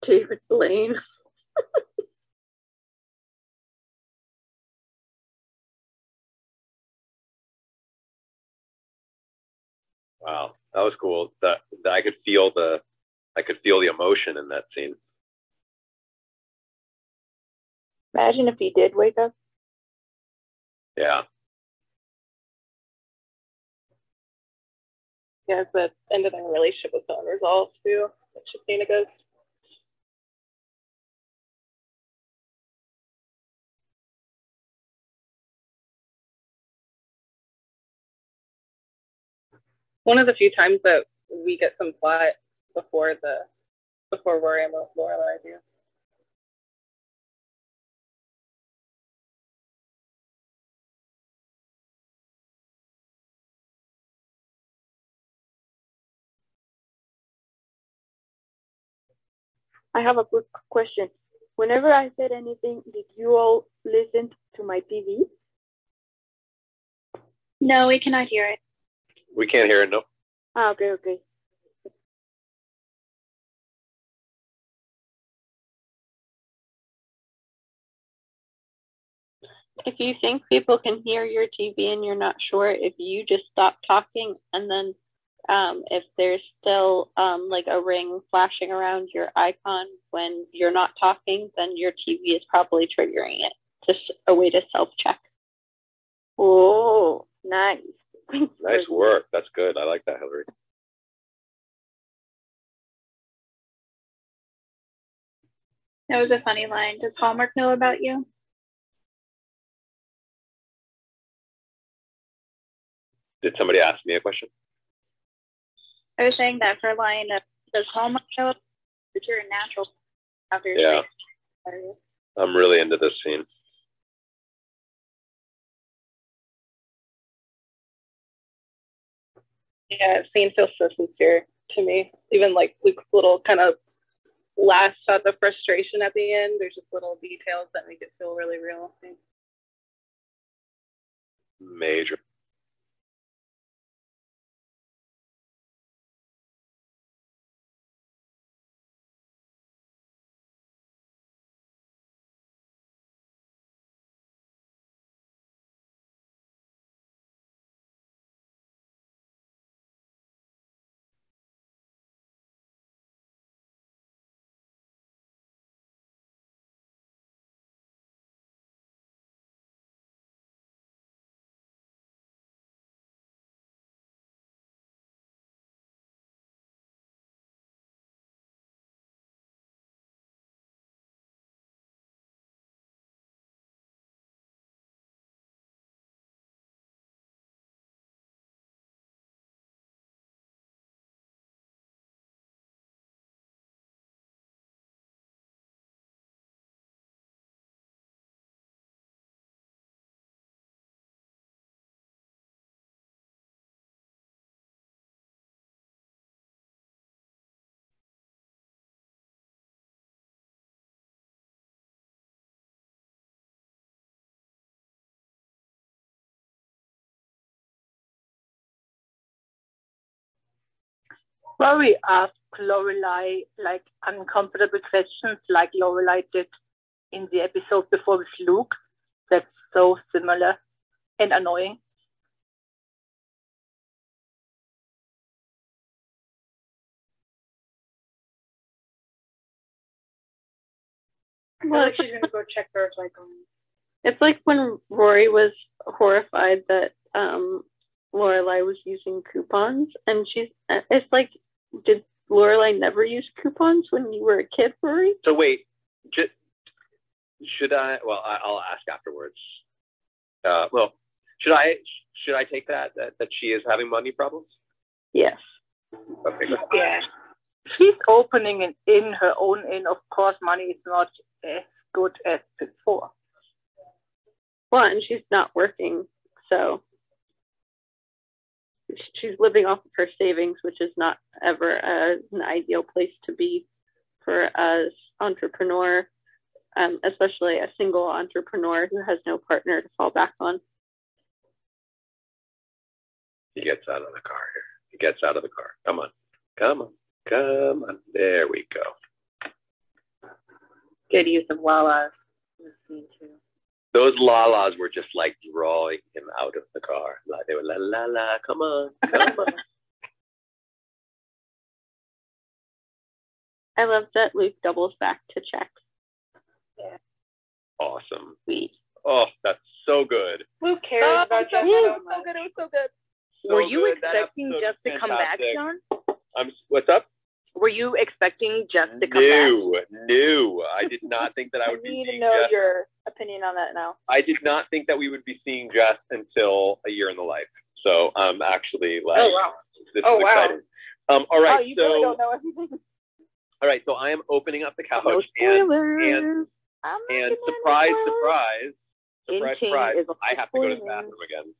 David Blaine. Wow, that was cool. That I could feel the emotion in that scene. Imagine if he did wake up. Yeah. Yeah, it's the end of their relationship was so unresolved too. That Shakina goes. One of the few times that we get some plot before Rory and Lorelai do. I have a quick question. Whenever I said anything, did you all listen to my TV? No, we cannot hear it. We can't hear it, no. Ah, okay. If you think people can hear your TV and you're not sure, if you just stop talking and then if there's still like a ring flashing around your icon when you're not talking, then your TV is probably triggering it. Just a way to self-check. Oh, nice. Nice work. That's good. I like that, Hillary. That was a funny line. Does Hallmark know about you? Did somebody ask me a question? I was saying that for a line of, does Hallmark know that you're a natural after your Yeah. face? I'm really into this scene. Yeah, it seems so sincere to me. Even like Luke's little kind of last shot of frustration at the end. There's just little details that make it feel really real, I think. Major. Rory asked Lorelai like uncomfortable questions like Lorelai did in the episode before with Luke. That's so similar and annoying. I feel like she's gonna go check her cycle. It's like when Rory was horrified that Lorelai was using coupons, and it's like, did Lorelai never use coupons when you were a kid, Rory? So wait, should I? Well, I'll ask afterwards. Well, should I take that she is having money problems? Yes. Okay. Good. Yeah. She's opening an inn, her own inn. Of course, money is not as good as before. Well, and she's not working, so she's living off of her savings, which is not ever an ideal place to be for an entrepreneur, especially a single entrepreneur who has no partner to fall back on. He gets out of the car here. He gets out of the car. Come on. Come on. Come on. There we go. Good use of Lala's in this scene too. Those la-las were just like drawing him out of the car. Like they were la la la, come on, come on. I love that Luke doubles back to check. Yeah. Awesome. Sweet. Oh, that's so good. Who cares about Jess? It was so good. It was so good. So Were you good. expecting Jess to come back, John? What's up? Were you expecting Jess to come back? No. I did not think that I would be need to seeing know Jess. your opinion on that now. I did not think that we would be seeing Jess until A Year in the Life. So I'm actually like, this is exciting. All right, you really don't know everything. All right, so I am opening up the couch, No spoilers. and surprise, I have to go to the bathroom again.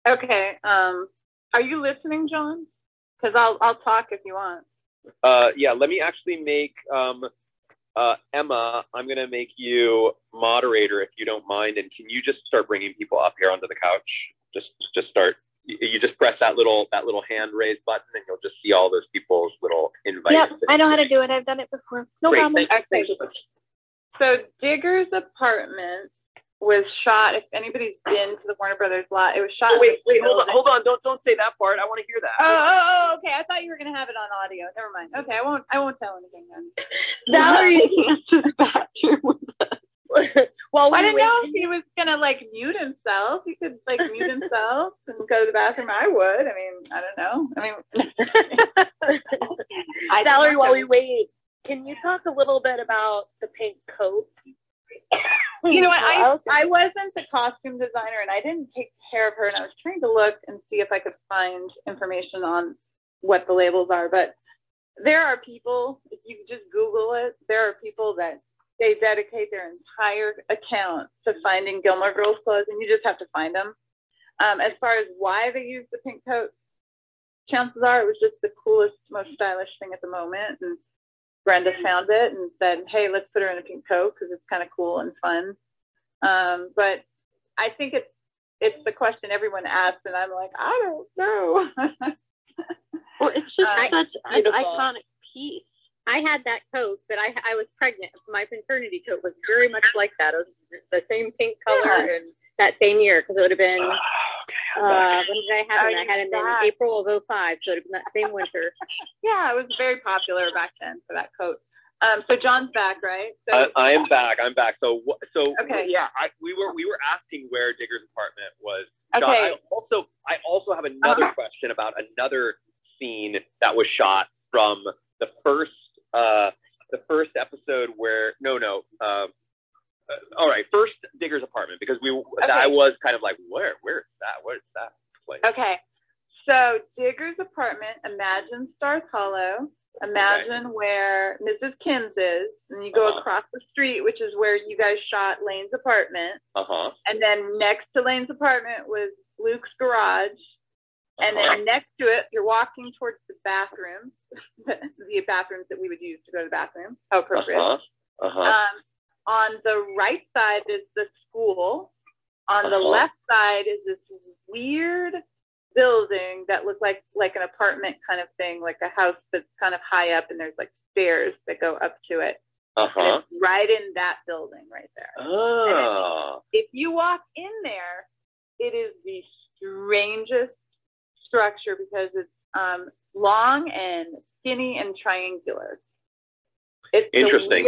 Okay. Are you listening, John? Because I'll talk if you want. Yeah, let me actually make Emma, I'm gonna make you moderator if you don't mind, and can you just start bringing people up here onto the couch? Just start. You just press that little hand raise button, and you'll just see all those people's little invites. Yep, I know how to do it. I've done it before. No Great, problem. thanks so much. So Digger's apartment was shot. If anybody's been to the Warner Brothers lot, it was shot. Wait, hold on. Don't say that part. I want to hear that. Oh, okay. I thought you were gonna have it on audio. Never mind. Okay, I won't tell anything then. Valerie taking us to the bathroom with us. Well, I didn't know if he was gonna like mute himself. He could like mute himself and go to the bathroom. I would. I mean, I don't know. Valerie, while we wait, can you talk a little bit about the pink coat? You know what? I wasn't the costume designer, and I didn't take care of her. And I was trying to look and see if I could find information on what the labels are. But there are people, if you just Google it, there are people that they dedicate their entire account to finding Gilmore Girls clothes, and you just have to find them. As far as why they use the pink coat, chances are it was just the coolest, most stylish thing at the moment. And Brenda found it and said, hey, let's put her in a pink coat because it's kind of cool and fun. But I think it's the question everyone asks, and I'm like, I don't know. Well, it's just such an iconic piece. I had that coat, but I was pregnant. My maternity coat was very much like that. It was the same pink color and that same year, because it would have been, when did I have it? I had it in April of 2005, so it would have been that same winter. Yeah, it was very popular back then for that coat. So John's back, right? So, I am back. I'm back. So okay. Yeah, we were asking where Digger's apartment was. John, okay. I also have another question about another scene that was shot from the first episode where all right, first Digger's apartment, because I was kind of like, where's that place? Okay, so Digger's apartment, imagine Stars Hollow, imagine where Mrs. Kim's is, and you go across the street, which is where you guys shot Lane's apartment, and then next to Lane's apartment was Luke's garage, and then next to it, you're walking towards the bathroom, the bathrooms that we would use to go to the bathroom. How appropriate. On the right side is the school. On the left side is this weird building that looked like an apartment kind of thing, like a house that's kind of high up, and there's like stairs that go up to it. And it's right in that building right there. Oh. If you walk in there, it is the strangest structure because it's long and skinny and triangular. It's interesting.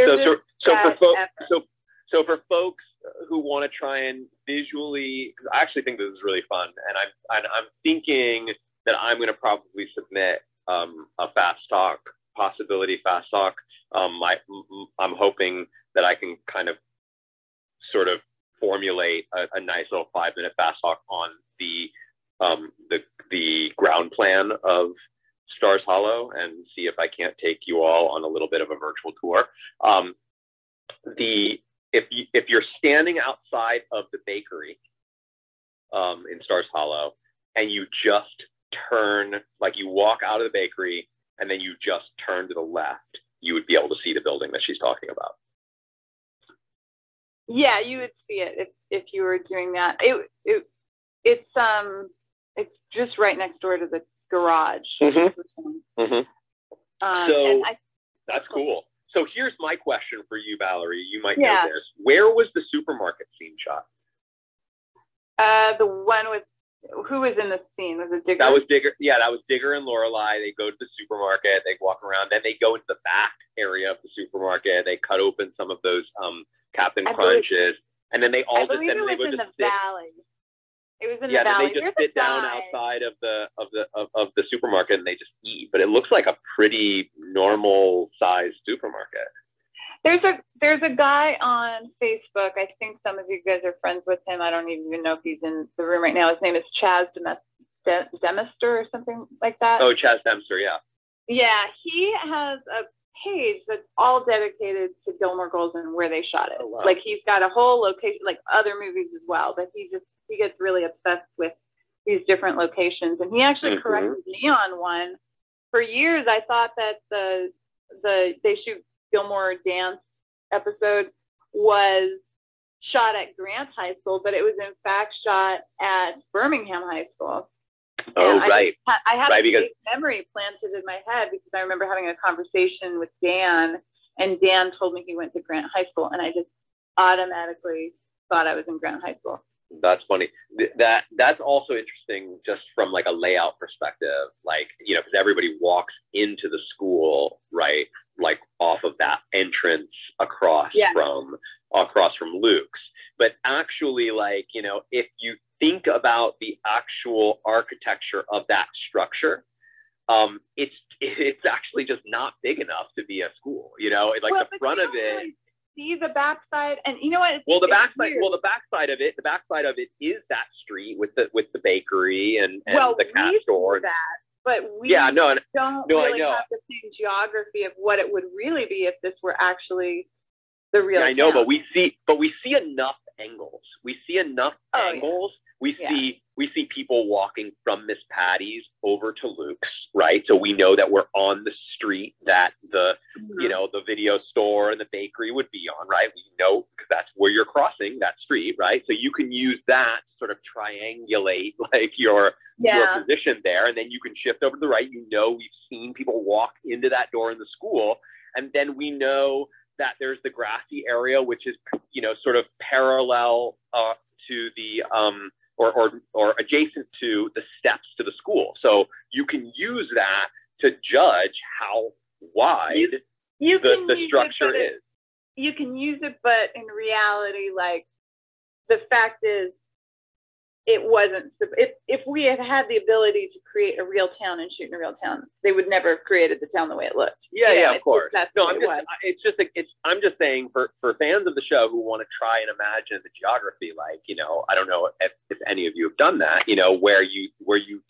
So for folks who want to try and visually, because I actually think this is really fun, and I'm thinking that I'm going to probably submit a fast talk possibility fast talk. I'm hoping that I can kind of sort of formulate a nice little 5-minute fast talk on the ground plan of Stars Hollow and see if I can't take you all on a little bit of a virtual tour. If you're standing outside of the bakery in Stars Hollow and you just turn, like you walk out of the bakery and then you just turn to the left, you would be able to see the building that she's talking about. Yeah, you would see it if you were doing that. It's just right next door to the garage. That's cool. So here's my question for you, Valerie. You might know this. Where was the supermarket scene shot? The one with, who was in the scene? Was it Digger? That was Digger. Yeah, that was Digger and Lorelai. They go to the supermarket. They walk around. Then they go into the back area of the supermarket. They cut open some of those Captain Crunches, and then they all just then they go to the valley. It was in the valley. They just sit down outside of the supermarket and they just eat. But it looks like a pretty normal sized supermarket. There's a guy on Facebook. I think some of you guys are friends with him. I don't even know if he's in the room right now. His name is Chaz Demister or something like that. Oh, Chaz Demister, yeah. Yeah, he has a page that's all dedicated to Gilmore Girls and where they shot it. Oh, wow. Like he's got a whole location, like other movies as well, but he gets really obsessed with these different locations. And he actually corrected me on one. For years, I thought that the They Shoot Gilmore dance episode was shot at Grant High School, but it was in fact shot at Birmingham High School. Oh, and right. I had a big memory planted in my head because I remember having a conversation with Dan, and Dan told me he went to Grant High School, and I just automatically thought I was in Grant High School. That's funny. That's also interesting just from like a layout perspective, like, you know, because everybody walks into the school, right? Like off of that entrance across from Luke's. But actually, like, you know, if you think about the actual architecture of that structure, it's actually just not big enough to be a school, you know, like the front of it. Really see the backside, and you know what? The backside of it is that street with the bakery and the cat store. But we don't really have the same geography of what it would really be if this were actually the real town. I know, but we see enough angles. We see enough angles. We see people walking from Miss Patty's over to Luke's, right? So we know that we're on the street that the you know, the video store and the bakery would be on, right? We know because that's where you're crossing that street, right? So you can use that to sort of triangulate like your position there, and then you can shift over to the right. You know, we've seen people walk into that door in the school, and then we know that there's the grassy area, which is, you know, sort of parallel to the or adjacent to the steps to the school. So you can use that to judge how wide the structure is. You can use it, but in reality, like the fact is, it wasn't. If we had had the ability to create a real town and shoot in a real town, they would never have created the town the way it looked. Yeah, of course. I'm just saying for fans of the show who want to try and imagine the geography, like, you know, I don't know if any of you have done that, you know, where you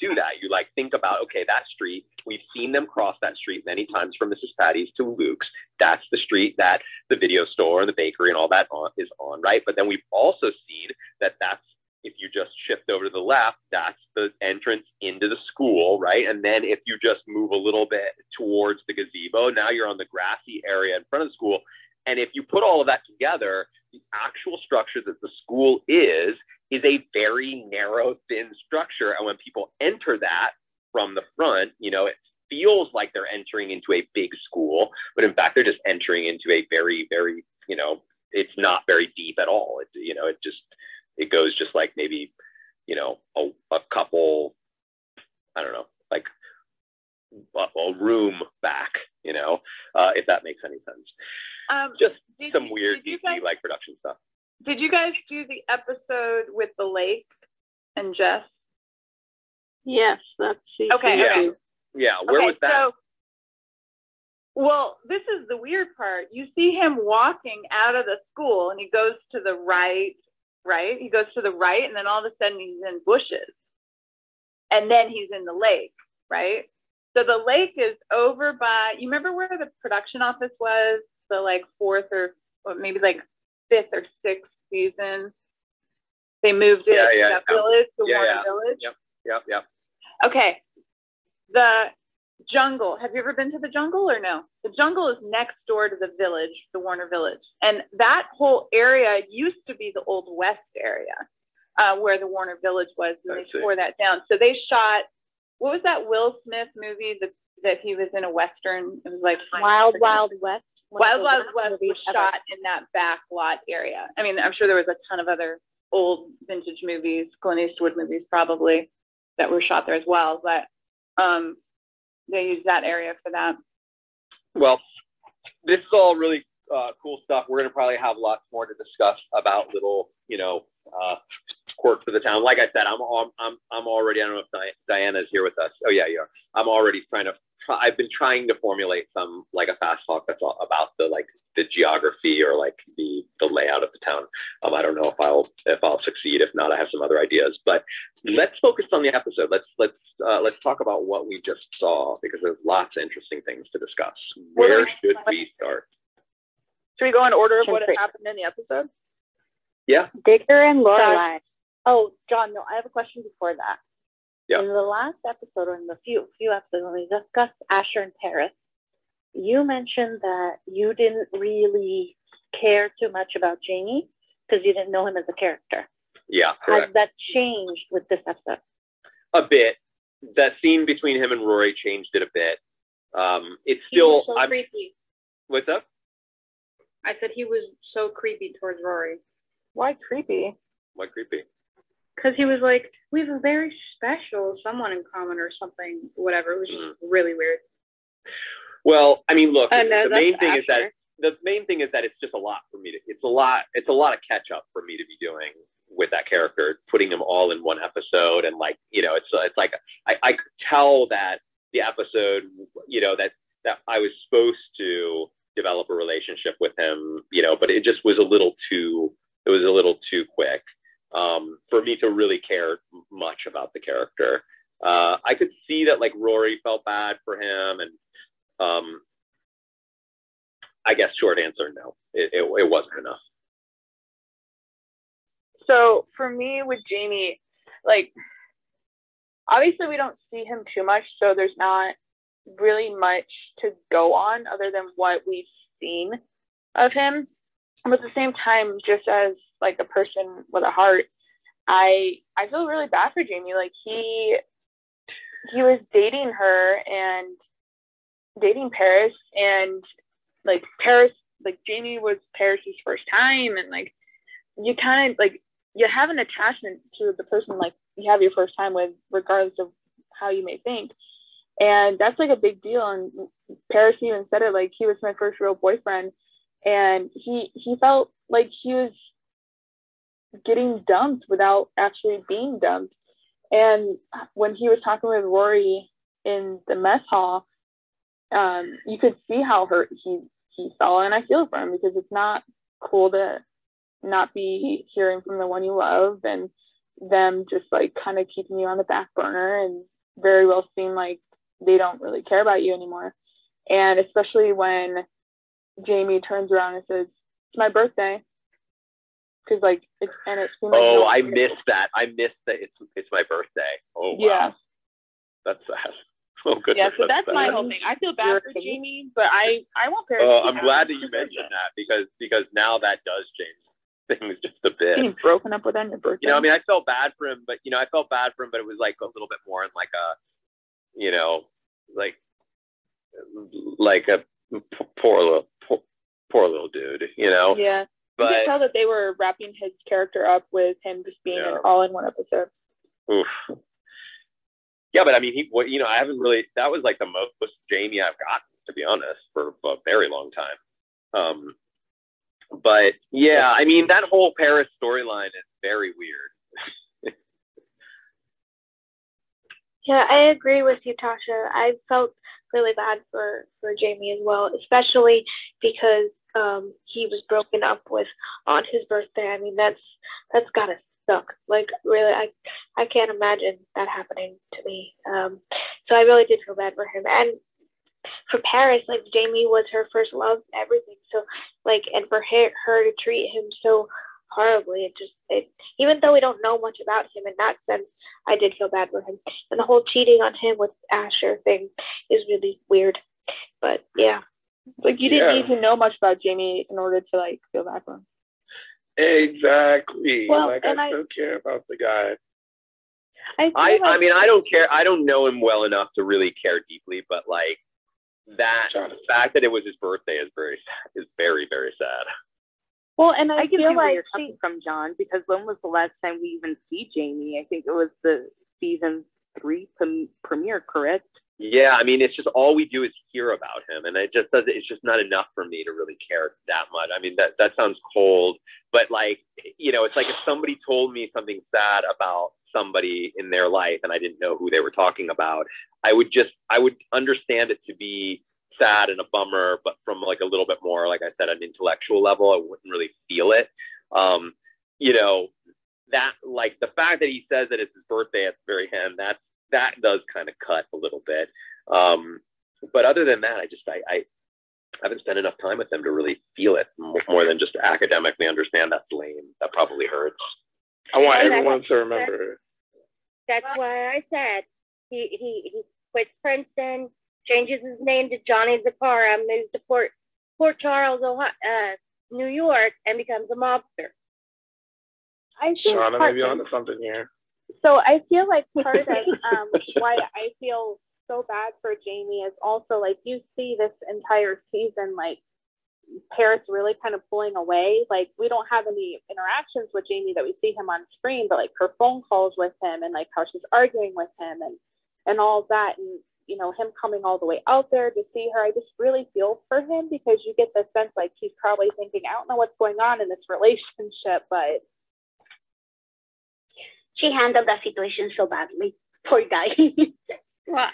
do that. You like think about, okay, that street, we've seen them cross that street many times from Mrs. Patty's to Luke's. That's the street that the video store and the bakery and all that is on, right? But then we've also seen that that's, if you just shift over to the left, that's the entrance into the school, right? And then if you just move a little bit towards the gazebo, now you're on the grassy area in front of the school. And if you put all of that together, the actual structure that the school is is a very narrow, thin structure. And when people enter that from the front, you know, it feels like they're entering into a big school, but in fact, they're just entering into a very, very, you know, it's not very deep at all. It, you know, it goes just like maybe, you know, a couple, I don't know, like a room back, you know, if that makes any sense. Just some weird DC like production stuff. Did you guys do the episode with the lake and Jess? Yes, that's okay. Yeah. Yeah, where was that? So, well, this is the weird part. You see him walking out of the school and he goes to the right? He goes to the right, and then all of a sudden he's in bushes. And then he's in the lake, right? So the lake is over by, you remember where the production office was? The like fourth or maybe like fifth or sixth season? They moved it to that village, the Warner Village. Yep. Okay. The jungle. Have you ever been to the jungle or no? The jungle is next door to the village, the Warner Village. And that whole area used to be the Old West area where the Warner Village was. And they tore that down. So they shot, what was that Will Smith movie that he was in a Western? It was like Wild Wild West. Wild Wild West was shot in that back lot area. I mean, I'm sure there was a ton of other old vintage movies, Clint Eastwood movies probably, that were shot there as well. But they use that area for that. Well, this is all really cool stuff. We're going to probably have lots more to discuss about little, you know, quirks of the town. Like I said, I'm already, I don't know if Diana's here with us. Oh yeah, you are. I'm already I've been trying to formulate some, like a fast talk that's all about the geography or like the layout of the town. I don't know if I'll succeed. If not, I have some other ideas. But let's focus on the episode. Let's talk about what we just saw, because there's lots of interesting things to discuss. Where should we start? Should we go in order of what had happened in the episode? Yeah. Digger and Lorelai. Oh, John, no, I have a question before that. Yeah. In the last episode, or in the few episodes when we discussed Asher and Paris, you mentioned that you didn't really care too much about Jamie because you didn't know him as a character. Yeah, correct. Has that changed with this episode? A bit. That scene between him and Rory changed it a bit. It's still so creepy. What's up? I said he was so creepy towards Rory. Why creepy? Why creepy? Because he was like, we have a very special someone in common or something, whatever. It was just really weird. Well, I mean, look, the main thing is that it's just a lot for me to, it's a lot of catch up for me to be doing with that character, putting them all in one episode. And like, you know, it's like, I could tell that the episode, you know, that I was supposed to develop a relationship with him, you know, but it just was a little too quick for me to really care much about the character. I could see that like Rory felt bad for him, and I guess short answer, no, it wasn't enough. So for me with Jamie, like, obviously we don't see him too much, so there's not really much to go on other than what we've seen of him. But at the same time, just as like a person with a heart, I feel really bad for Jamie. Like he was dating her and dating Paris, and like Paris, like Jamie was Paris's first time, and like you kind of like you have an attachment to the person like you have your first time with, regardless of how you may think. And that's like a big deal. And Paris even said it, like, he was my first real boyfriend, and he felt like he was getting dumped without actually being dumped. And when he was talking with Rory in the mess hall, you could see how hurt he felt, and I feel for him, because it's not cool to not be hearing from the one you love, and them just like kind of keeping you on the back burner and very well seem like they don't really care about you anymore. And especially when Jamie turns around and says, "It's my birthday," because like it seemed like I missed that. It's my birthday. Oh wow. Yeah, that's sad. Oh goodness. Yeah, so that's sad. my whole thing. I feel bad for Jamie, but I want Paris. I'm glad that you mentioned that, because now that does change things just a bit. Getting broken up with on your birthday. You know, I mean, I felt bad for him, but I felt bad for him, but it was like a little bit more in like a, like a poor little dude, Yeah. But you could tell that they were wrapping his character up with him just being all in one episode. Oof. Yeah, but I mean, I haven't really. That was like the most Jamie I've gotten, to be honest, for a very long time. But yeah, I mean, that whole Paris storyline is very weird. Yeah, I agree with you, Tasha. I felt really bad for Jamie as well, especially because he was broken up with on his birthday. I mean, that's gotta suck. Like, really, I can't imagine that happening to me. So I really did feel bad for him. And for Paris, like, Jamie was her first love, everything. So, like, and for her to treat him so horribly, it even though we don't know much about him in that sense, I did feel bad for him. And the whole cheating on him with Asher thing is really weird. But yeah, like, you didn't need to know much about Jamie in order to like feel bad for him. Exactly. Well, like, I still care about the guy. I mean, I don't care. I don't know him well enough to really care deeply, but like that fact that it was his birthday is very, very sad. Well, and I can feel see where like you're coming from, John, because when was the last time we even see Jamie? I think it was the season 3 premiere, correct? Yeah, I mean, it's just all we do is hear about him, and it just doesn't. It's just not enough for me to really care that much. I mean, that sounds cold, but like, it's like if somebody told me something sad about somebody in their life and I didn't know who they were talking about, I would understand it to be sad and a bummer, but from like a little bit more, like I said, an intellectual level, I wouldn't really feel it. That, like, the fact that he says that it's his birthday at the very end, that does kind of cut a little bit. But other than that, I haven't spent enough time with him to really feel it more than just academically understand that's lame. That probably hurts. I want everyone to remember. That's why I said he quits Princeton, changes his name to Johnny Zakara, moves to Port Charles, Ohio, New York, and becomes a mobster. I think Shauna may be onto something here. So I feel like part of why I feel so bad for Jamie is also, like, you see this entire season, like, Paris really kind of pulling away. Like, we don't have any interactions with Jamie that we see him on screen, but like her phone calls with him and like how she's arguing with him and all of that, and him coming all the way out there to see her. I just really feel for him because you get the sense like he's probably thinking, I don't know what's going on in this relationship, but she handled that situation so badly. Poor guy. Well,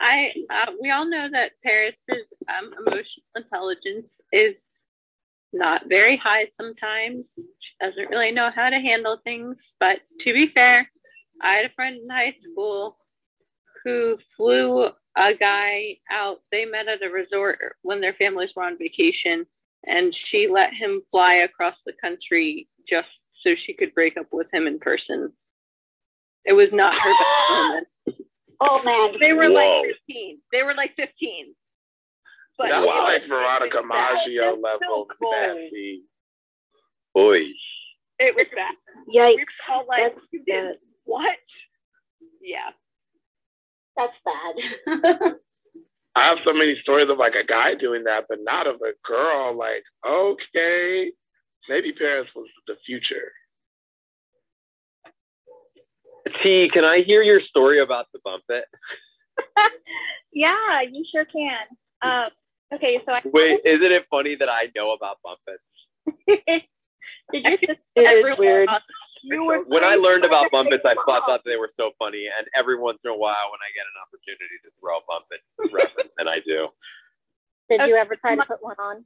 we all know that Paris's emotional intelligence is not very high sometimes. She doesn't really know how to handle things. But to be fair, I had a friend in high school who flew a guy out. They met at a resort when their families were on vacation, and she let him fly across the country just so she could break up with him in person. It was not her best moment. Oh man, they were like 15. They were like 15. But that's like Veronica Maggio level messy. Boy. It was bad. Yikes. We were all like, you did what? Yeah. That's bad. I have so many stories of like a guy doing that, but not of a girl. Like, okay, maybe Paris was the future. T, can I hear your story about the bump it? Yeah, you sure can. Okay, so wait, isn't it funny that I know about bump it? Did your sister? It is weird. When I learned about bump it, I thought they were so funny, and every once in a while, when I get an opportunity to throw a bump it reference, and I do. Did you ever try to put one on?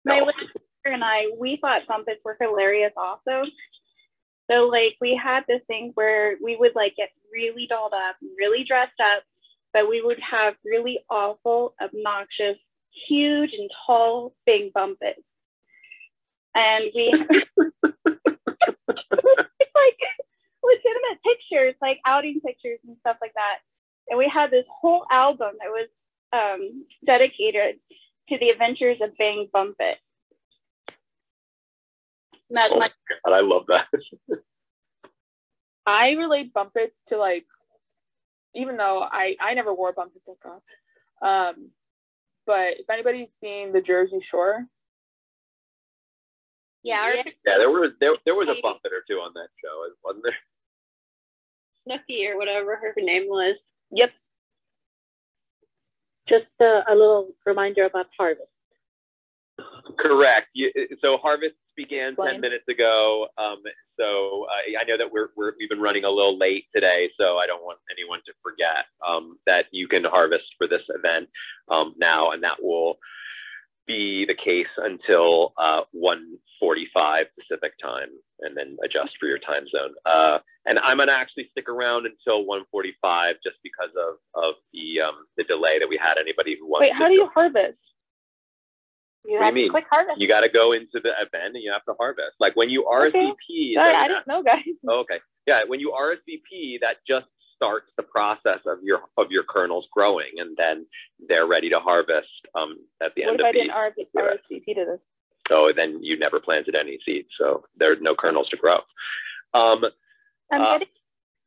My little sister and I, we thought bump its were hilarious also. So like we had this thing where we would like get really dolled up, really dressed up, but we would have really awful, obnoxious, huge and tall big bumpets. And we it's like legitimate pictures, like outing pictures and stuff like that. And we had this whole album that was dedicated to the adventures of Bang Bumpet. That's Oh my God, I love that. I relate bumpets to like, even though I never wore bumpets at prom. But if anybody's seen the Jersey Shore. Yeah. There was a bumpet or two on that show, wasn't there? Snooki or whatever her name was. Yep. Just a little reminder about harvest. Correct. So harvest began 10 minutes ago. So I know that we've been running a little late today, so I don't want anyone to forget that you can harvest for this event now, and that will be the case until 1:45 Pacific time, and then adjust for your time zone. And I'm going to actually stick around until 1:45 just because of the delay that we had. Anybody who wants. Wait, how do you harvest? What do you mean? Click harvest. You got to go into the event and you have to harvest. Like when you RSVP. Okay. Sorry, I didn't know, guys. Oh, okay. Yeah, when you RSVP, that just starts the process of your kernels growing, and then they're ready to harvest at the end of the. What if I didn't RSVP to this? So then you never planted any seeds, so there's no kernels to grow. I'm getting an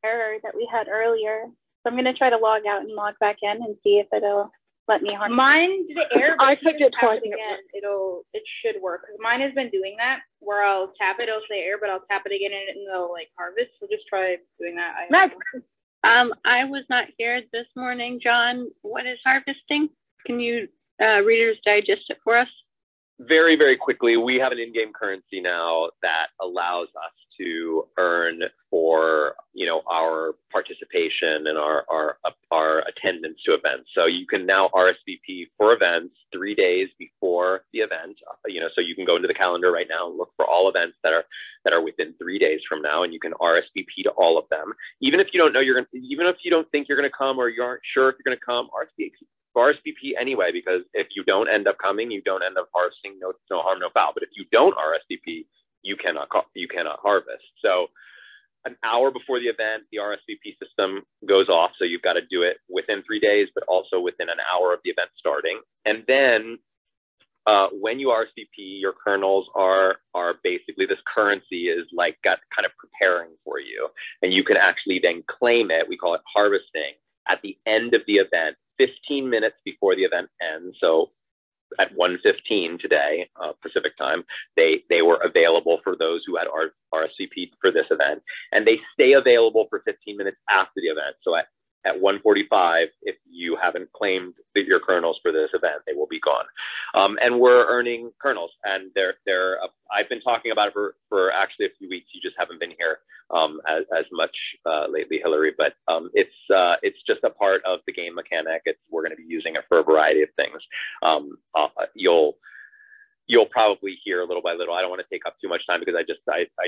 error that we had earlier, so I'm going to try to log out and log back in and see if it'll let me harvest. Mine did the error. I clicked it twice. Again, it should work because mine has been doing that where I'll tap it, it'll say error, but I'll tap it again and it'll like harvest. So just try doing that. I was not here this morning, John. What is harvesting? Can you Reader's Digest it for us? Very, very quickly, we have an in-game currency now that allows us to earn for our participation and our attendance to events. So you can now RSVP for events 3 days before the event. So you can go into the calendar right now and look for all events that are within 3 days from now, and you can RSVP to all of them. Even if you don't know even if you don't think you're going to come or you aren't sure if you're going to come, RSVP anyway, because if you don't end up coming, you don't end up harvesting. No harm, no foul. But if you don't RSVP, you cannot harvest. So an hour before the event, the RSVP system goes off. So you've got to do it within 3 days, but also within an hour of the event starting. And then when you RSVP, your kernels are basically, this currency is like kind of preparing for you, and you can actually then claim it. We call it harvesting at the end of the event. 15 minutes before the event ends, so at 1:15 today, Pacific time, they were available for those who had RSVP'd for this event, and they stay available for 15 minutes after the event. So at 1:45, if you haven't claimed your kernels for this event, they will be gone. And we're earning kernels, and I've been talking about it for actually a few weeks. You just haven't been here as much lately, Hillary, but it's just a part of the game mechanic. We're going to be using it for a variety of things. You'll probably hear little by little. I don't want to take up too much time because I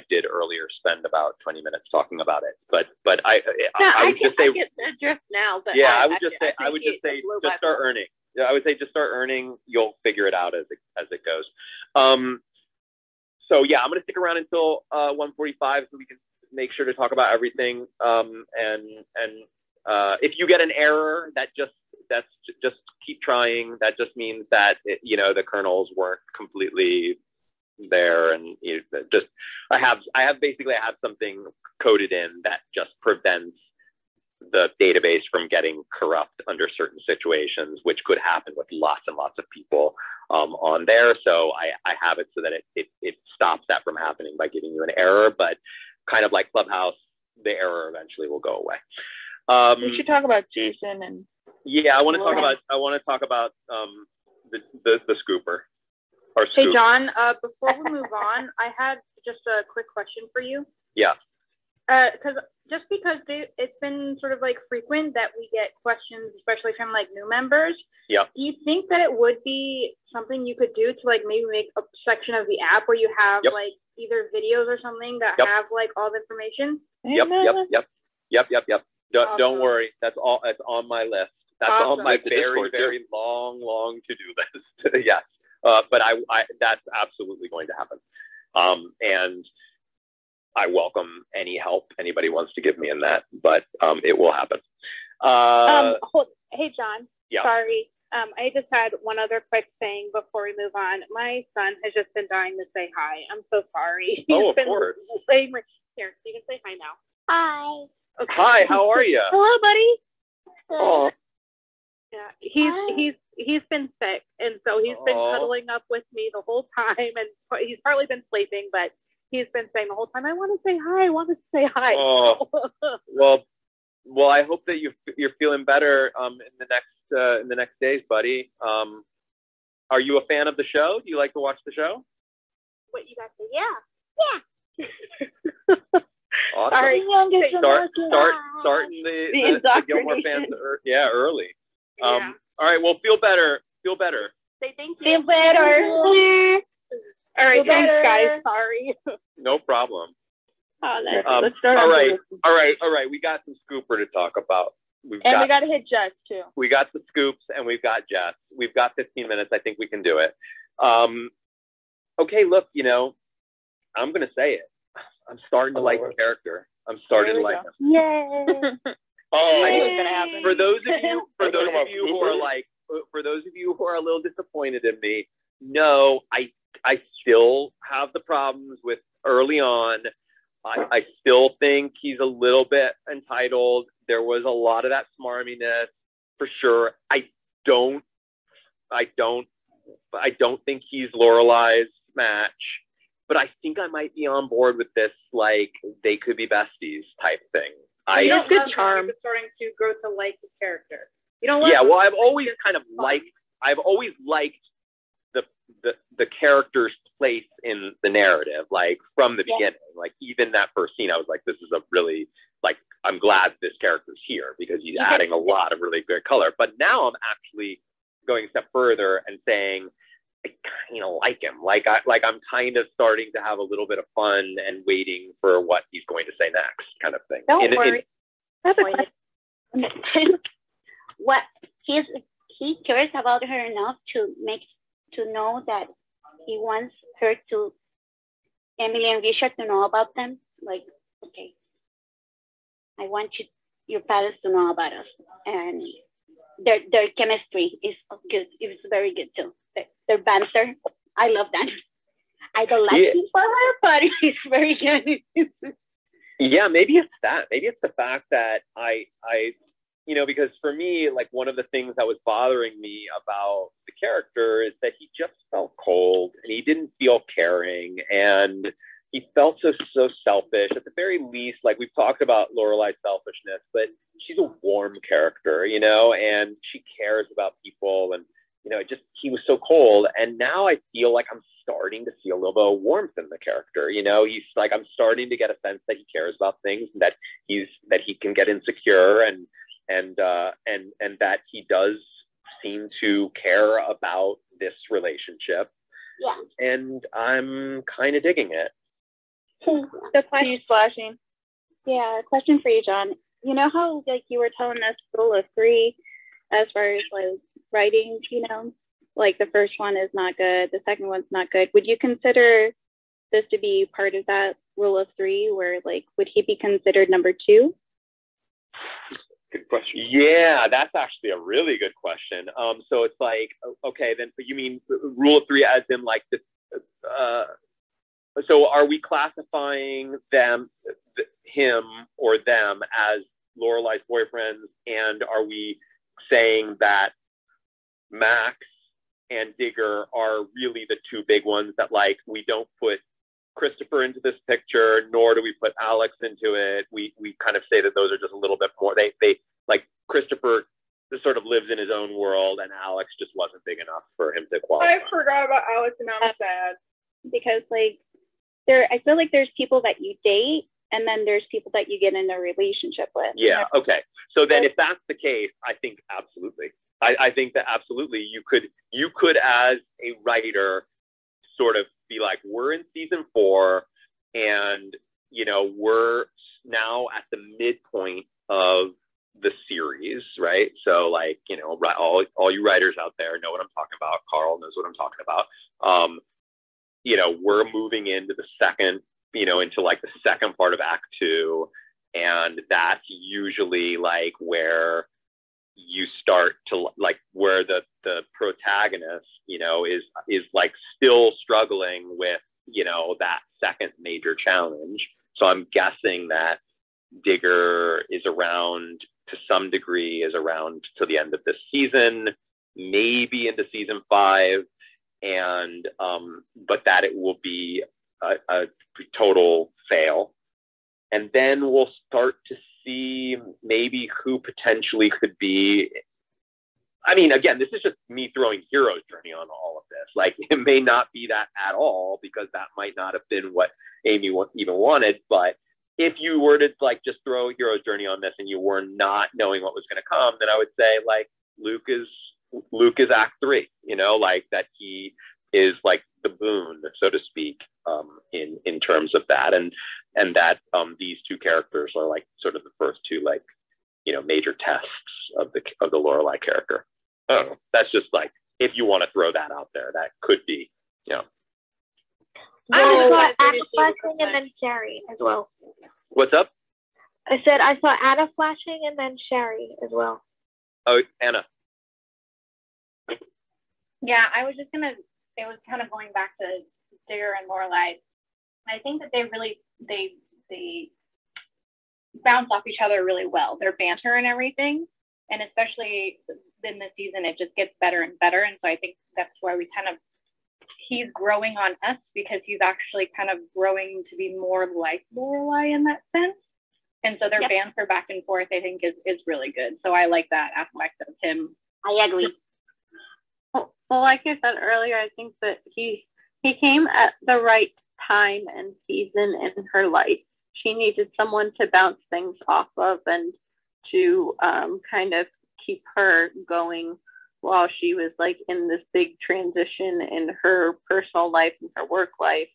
did earlier spend about 20 minutes talking about it. But I would just say, I get the drift now. But yeah, I would just say just start earning. Yeah, I would say just start earning. You'll figure it out as it goes. So yeah, I'm going to stick around until 1:45 so we can make sure to talk about everything. And if you get an error, that's just keep trying. That just means that the kernels weren't completely there, and I have something coded in that just prevents the database from getting corrupt under certain situations, which could happen with lots and lots of people on there. So I have it so that it stops that from happening by giving you an error, but kind of like Clubhouse, the error eventually will go away. We should talk about Jason and. Yeah, I want to talk about the scooper. Or Hey John, before we move on, I had just a quick question for you. Yeah. Because it's been sort of like frequent that we get questions, especially from like new members. Yeah. Do you think that it would be something you could do to like maybe make a section of the app where you have like either videos or something that have like all the information? Yep. Don't worry. That's on my list. That's on my very, very long to-do list. Yes. But that's absolutely going to happen. And I welcome any help anybody wants to give me in that, but it will happen. Hey, John. Yeah. Sorry. I just had one other quick thing before we move on. My son has just been dying to say hi. I'm so sorry. Oh, of course. Here, you can say hi now. Hi. Okay. Hi, how are you? Hello, buddy. Oh. Yeah, he's been sick, and so he's been cuddling up with me the whole time, and he's partly been sleeping, but he's been saying the whole time, "I want to say hi. I want to say hi." Oh. Well, I hope that you're feeling better in the next days, buddy. Are you a fan of the show? Do you like to watch the show? What you got to say? Yeah. Awesome. Sorry. Starting the Gilmore fans early. Yeah. All right, well, feel better. Say thank you. Feel better. All right, Feel thanks, better. guys. Sorry. No problem. Oh, Let's start. All right. We got some scooper to talk about. We got to hit Jess too. We got the scoops and we've got Jess. We've got 15 minutes. I think we can do it. Okay, look, I'm gonna say it. I'm starting to like the character. I'm starting to like him. Yay. For those of you who are a little disappointed in me, no, I still have the problems with early on. I still think he's a little bit entitled. There was a lot of that smarminess for sure. I don't think he's Lorelai's match, but I think I might be on board with this, like they could be besties type thing. You don't good charm. You're starting to grow to like the character. You don't. Yeah, well, I've always liked the character's place in the narrative, like from the beginning. Like even that first scene, I was like, this is a really, like, I'm glad this character's here because he's adding a lot of really good color. But now I'm actually going a step further and saying I kind of like him. Like I'm kind of starting to have a little bit of fun and waiting for what he's going to say next, kind of thing. Don't worry. That's a question. What he cares about her enough to know that he wants her to, Emily and Richard, to know about them. Like, okay, I want your parents to know about us, and their chemistry is good. It's very good too. Their banter, I love that. I don't like him for her, but it's very good. Yeah, maybe it's that. Maybe it's the fact that I because for me, like one of the things that was bothering me about the character is that he just felt cold and he didn't feel caring and he felt so selfish. At the very least, like we've talked about Lorelai's selfishness, but she's a warm character, and she cares about people and, he was so cold. And now I feel like I'm starting to see a little bit of warmth in the character. He's like, I'm starting to get a sense that he cares about things and that he can get insecure and that he does seem to care about this relationship. Yeah. And I'm kind of digging it. The question flashing. Yeah, question for you, John. You know how like you were telling us rule of three as far as like writing, like the first one is not good, the second one's not good. Would you consider this to be part of that rule of three where like would he be considered number two? Good question. Yeah, that's actually a really good question. So it's like, okay, then you mean rule of three as in like this, so are we classifying him or them as Lorelai's boyfriends, and are we saying that Max and Digger are really the two big ones that like we don't put Christopher into this picture, nor do we put Alex into it. We kind of say that those are just a little bit more. They like Christopher sort of lives in his own world, and Alex just wasn't big enough for him to qualify. I forgot about Alex, and I'm sad because like I feel like there's people that you date, and then there's people that you get in a relationship with. Yeah. Okay. So then, if that's the case, I think absolutely. I think that absolutely you could as a writer sort of be like, we're in season 4 and, we're now at the midpoint of the series, right? So like, all you writers out there know what I'm talking about. Carl knows what I'm talking about. We're moving into the second, into like the second part of Act 2. And that's usually like where you start to like where the protagonist, you know, is like still struggling with, you know, that second major challenge. So I'm guessing that Digger is around to some degree, is around to the end of this season, maybe into season 5, and but that it will be a total fail. And then we'll start to see maybe who potentially could be. I mean, again, this is just me throwing hero's journey on all of this. Like, it may not be that at all, because that might not have been what Amy even wanted. But if you were to like just throw hero's journey on this and you were not knowing what was going to come, then I would say like Luke is Act 3. You know, like that he is like the boon, so to speak, in terms of that, and that these two characters are like sort of the first two, like, you know, major tests of the Lorelai character. I don't know. That's just like, if you want to throw that out there, that could be, you know. I saw Anna flashing and then Sherry as well. What's up? I said I saw Anna flashing and then Sherry as well. Oh, Anna. Yeah, I was just it was kind of going back to Digger and Lorelai. I think that they bounce off each other really well. Their banter and everything, and especially in this season, it just gets better and better. And so I think that's why he's growing on us, because he's actually kind of growing to be more like Lorelai in that sense. And so their banter back and forth, I think, is really good. So I like that aspect of him. I agree. Well, like I said earlier, I think that he came at the right time and season in her life. She needed someone to bounce things off of and to kind of keep her going while she was like in this big transition in her personal life and her work life,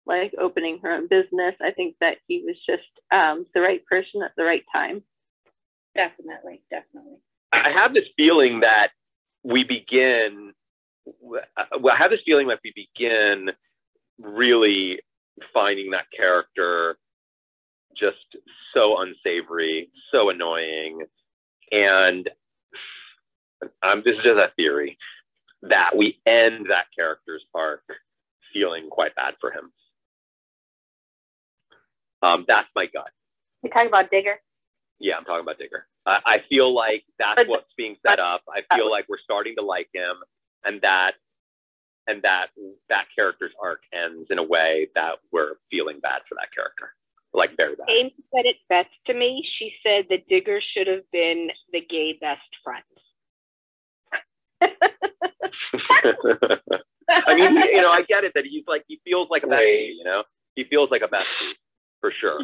like opening her own business. I think that he was just the right person at the right time. Definitely. I have this feeling that we begin really finding that character just so unsavory, so annoying. And this is just a theory, that we end that character's arc feeling quite bad for him. That's my gut. You're talking about Digger? Yeah, I'm talking about Digger. I feel like that's what's being set up. I feel like we're starting to like him, and that character's arc ends in a way that we're feeling bad for that character, like very bad. Amy said it best to me. She said that Digger should have been the gay best friend. I mean, you know, I get it that he feels like a bestie, you know? He feels like a bestie, for sure.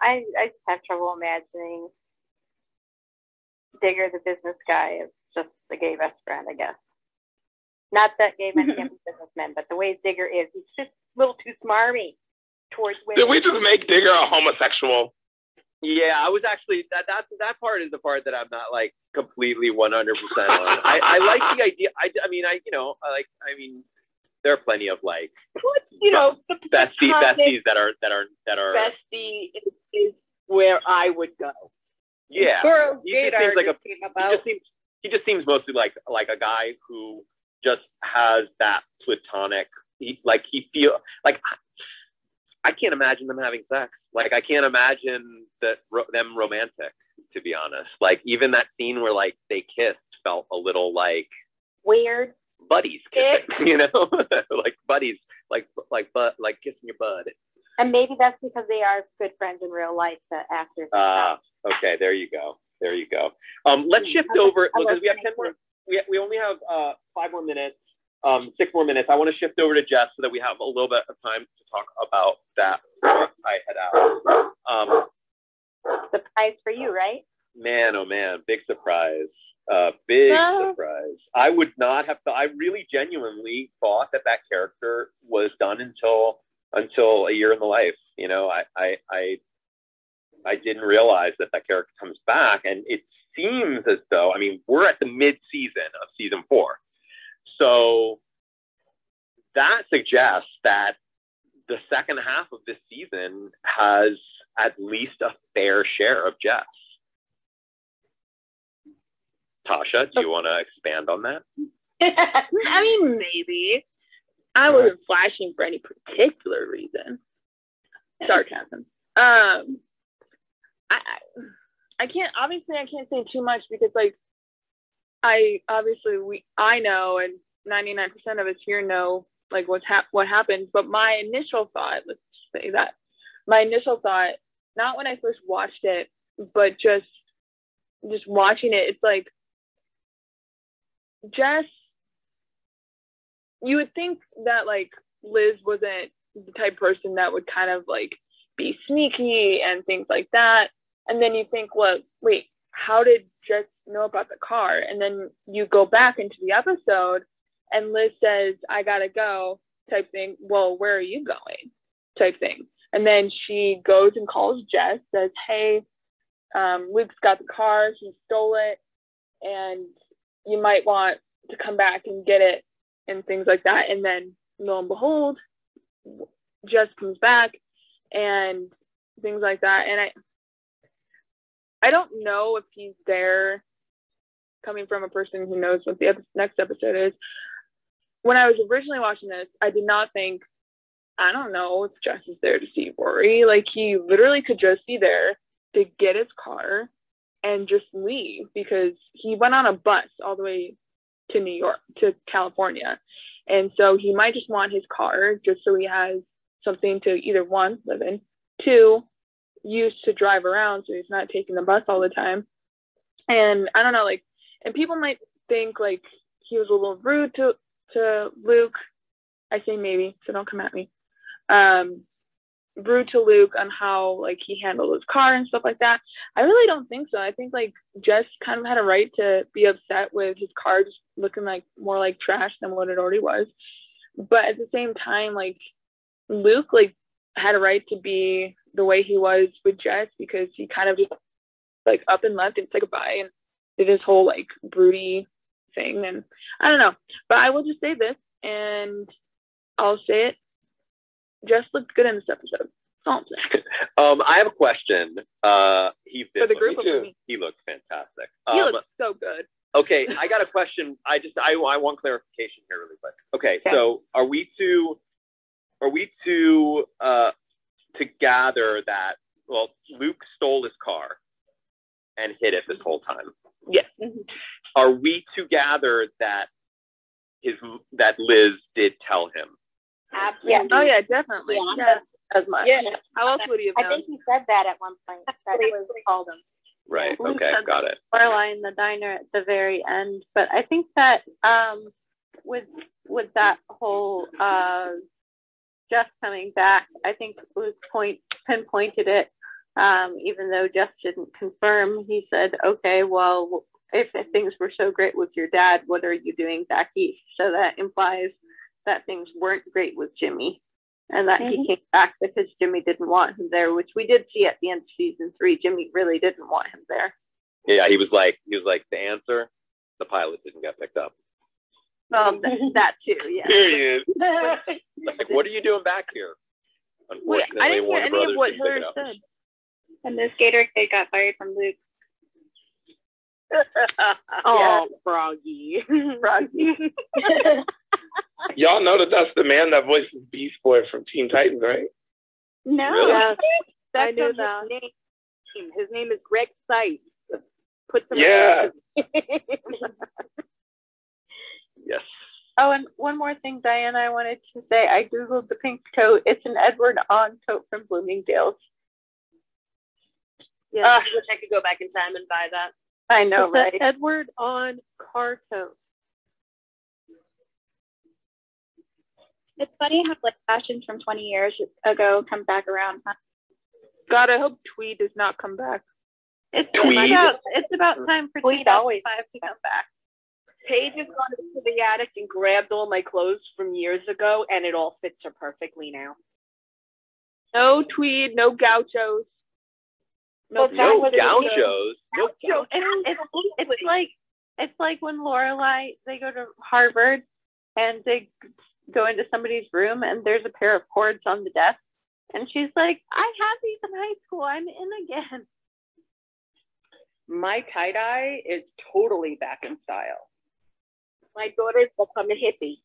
I just have trouble imagining Digger, the business guy, is just the gay best friend, I guess. Not that gay men can't be businessmen, but the way Digger is, he's just a little too smarmy towards women. Did we just make Digger a homosexual? Yeah, I was actually, that part is the part that I'm not like completely 100% on. I like the idea. I mean, there are plenty of like, you know, besties that are bestie is where I would go. Yeah, he just seems mostly like a guy who just has that platonic. I can't imagine them having sex. Like, I can't imagine them romantic, to be honest. Like, even that scene where like they kissed felt a little like weird. Buddies kissing, you know, like buddies, like kissing your bud. And maybe that's because they are good friends in real life, the actors. Okay, there you go. Let's shift over, because we have 10 more. We only have 5 more minutes, 6 more minutes. I want to shift over to Jess so that we have a little bit of time to talk about that before I head out. Surprise for you, right? Man, oh man, big surprise. Big surprise. I would not have thought. I really genuinely thought that character was done until A Year in the Life. You know, I didn't realize that character comes back, and it seems as though, I mean, we're at the mid-season of season 4. So that suggests that the second half of this season has at least a fair share of Jess. Tasha, do you want to expand on that? I mean, maybe. I wasn't flashing for any particular reason. Sarcasm. I can't say too much because like I know, and 99% of us here know like what happened. But my initial thought, not when I first watched it, but just watching it, it's like Jess. You would think that like Liz wasn't the type of person that would kind of like be sneaky and things like that. And then you think, well, wait, how did Jess know about the car? And then you go back into the episode and Liz says, I gotta go, type thing. Well, where are you going? Type thing. And then she goes and calls Jess, says, hey, Luke's got the car, he stole it, and you might want to come back and get it, and things like that. And then lo and behold, Jess comes back and things like that. And I don't know if he's there, coming from a person who knows what the next episode is. When I was originally watching this, I did not think, I don't know if Jess is there to see Rory. Like, he literally could just be there to get his car and just leave, because he went on a bus all the way to California. And so he might just want his car just so he has something to either one, live in, two, use to drive around so he's not taking the bus all the time. And I don't know, like, and people might think like he was a little rude to Luke. I say maybe, so don't come at me. Rude to Luke on how like he handled his car and stuff like that. I really don't think so. I think like Jess kind of had a right to be upset with his car just looking like more like trash than what it already was. But at the same time, like Luke like had a right to be the way he was with Jess, because he kind of just like up and left and said goodbye and did his whole like broody thing. And I don't know, but I will just say this, and I'll say it. Jess looked good in this episode. I have a question. He looks fantastic. He looks so good. Okay, I got a question. I want clarification here really quick. Okay, so are we to gather that, well, Luke stole his car and hid it this whole time? Yes. Are we to gather that Liz did tell him? Absolutely. Yeah. Oh yeah, definitely. Yeah. As much. Yeah. How else would he have known? I think he said that at one point. That was called him. Right. Okay. Got it. Lorelai in the diner at the very end, but I think that with that whole Jess coming back, I think Luke pinpointed it. Even though Jess didn't confirm, he said, "Okay, well, if things were so great with your dad, what are you doing back east?" So that implies that things weren't great with Jimmy, and that he came back because Jimmy didn't want him there, which we did see at the end of season 3. Jimmy really didn't want him there. Yeah, he was like the answer. The pilot didn't get picked up. That too, yeah. Period. Like, what are you doing back here? Unfortunately, I didn't hear any of what Hillary said. And the skater kid got fired from Luke. Oh, Froggy. Froggy. Y'all know that's the man that voices Beast Boy from Teen Titans, right? No. Really? Yes. That's I knew his that. name. His name is Greg Sykes. Put some Yeah. Yes. Oh, and one more thing, Diana, I wanted to say. I Googled the pink tote. It's an Edward On tote from Bloomingdale's. Yeah, I wish I could go back in time and buy that. I know, right? Edward On car tote. It's funny how like fashions from 20 years ago come back around. Huh? God, I hope Tweed does not come back. It's about time for Tweed always to come back. Paige has gone into the attic and grabbed all my clothes from years ago, and it all fits her perfectly now. No Tweed, no gauchos. No gauchos. No gauchos. It's like when Lorelai, they go to Harvard and they go into somebody's room and there's a pair of cords on the desk, and she's like, I had these in high school, I'm in again. My tie-dye is totally back in style. My daughter's become a hippie.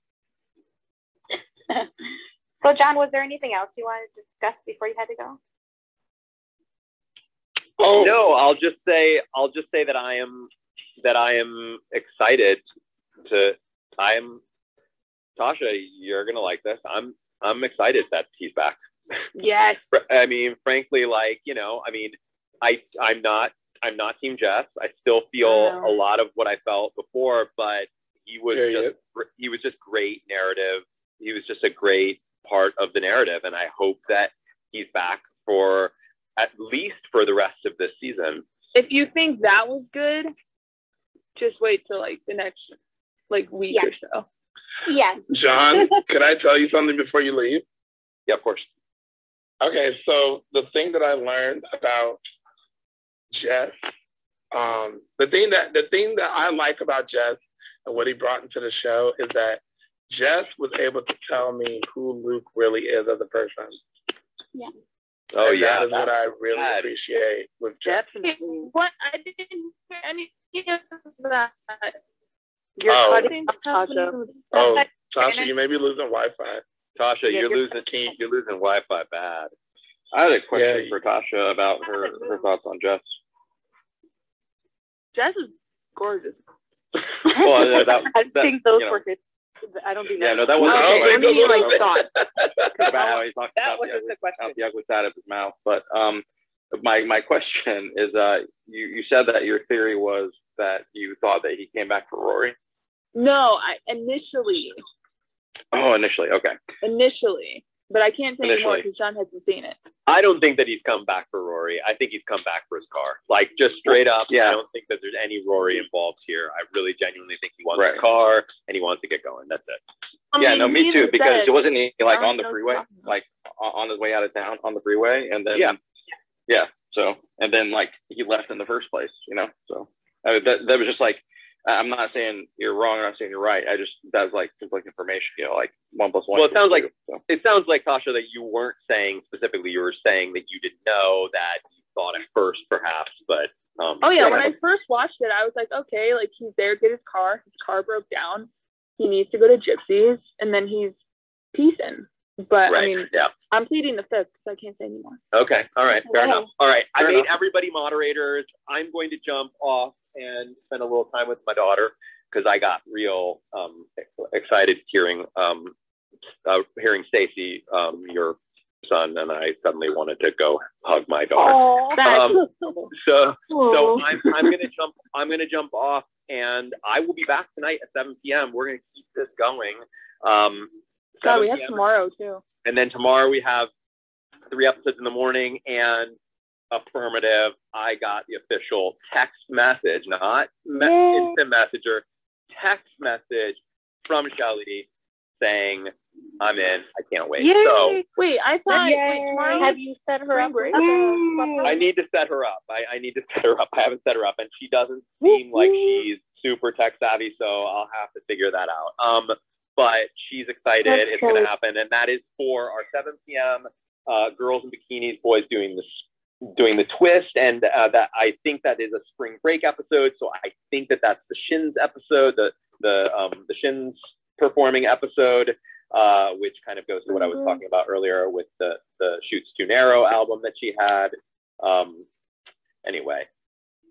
So, John, was there anything else you wanted to discuss before you had to go? Oh no, I'll just say that I am excited to. Tasha, you're gonna like this. I'm excited that he's back. Yes. I mean, frankly, like, you know, I mean, I'm not Team Jess. I still feel a lot of what I felt before, but he was just great narrative. He was just a great part of the narrative, and I hope that he's back for at least for the rest of this season. If you think that was good, just wait till like the next like week or so. Yeah. John, can I tell you something before you leave? Yeah, of course. Okay, so the thing that I learned about Jess, the thing that I like about Jess and what he brought into the show is that Jess was able to tell me who Luke really is as a person. Yeah. Oh, and yeah. That is what I really appreciate with Jess. Definitely. What I didn't hear any of that. Oh. Cutting Tasha. Oh, Tasha, you may be losing Wi-Fi. Tasha, you're losing Wi-Fi bad. I had a question for Tasha about her thoughts on Jess. Jess is gorgeous. Well, I think those were his. I don't think. Yeah, no, that wasn't. Let me like thought. About how he talked about the ugly side of his mouth. But my question is, you said that your theory was that you thought that he came back for Rory. No, initially. Oh, initially, okay. Initially, but I can't say anymore because John hasn't seen it. I don't think that he's come back for Rory. I think he's come back for his car. Like, just straight up, I don't think that there's any Rory involved here. I really genuinely think he wants a car and he wants to get going. That's it. No, me too, because it wasn't like on the freeway, like on his way out of town on the freeway, and then so and then like he left in the first place, you know. So that was just like, I'm not saying you're wrong, I'm not saying you're right. That was like conflicting information, you know, like 1 + 1. Well, it sounds like Tasha that you weren't saying specifically. You were saying that you didn't know, that you thought at first, perhaps, but. When I first watched it, I was like, okay, like he's there to get his car. His car broke down. He needs to go to Gypsy's, and then he's peacing. But I mean, I'm pleading the fifth because I can't say anymore. Okay, all right, fair enough. All right, I made everybody moderators. I'm going to jump off and spend a little time with my daughter because I got real excited hearing Stacy, your son, and I suddenly wanted to go hug my daughter. So I'm gonna jump off, and I will be back tonight at 7 p.m. We're gonna keep this going. We have tomorrow too. And then tomorrow we have 3 episodes in the morning, and affirmative. I got the official text message, not instant messenger, text message from Shelly saying, I'm in. I can't wait. Yay. So wait, I thought tomorrow. Have you set her up? I need to set her up. I need to set her up. I haven't set her up, and she doesn't seem like she's super tech savvy, so I'll have to figure that out. But she's excited. It's going to happen, and that is for our 7 p.m. Girls in Bikinis, Boys doing the twist, and that I think that is a spring break episode. So I think that that's the Shins episode, the Shins performing episode, which kind of goes to what I was talking about earlier with the Shoots Too Narrow album that she had. Anyway,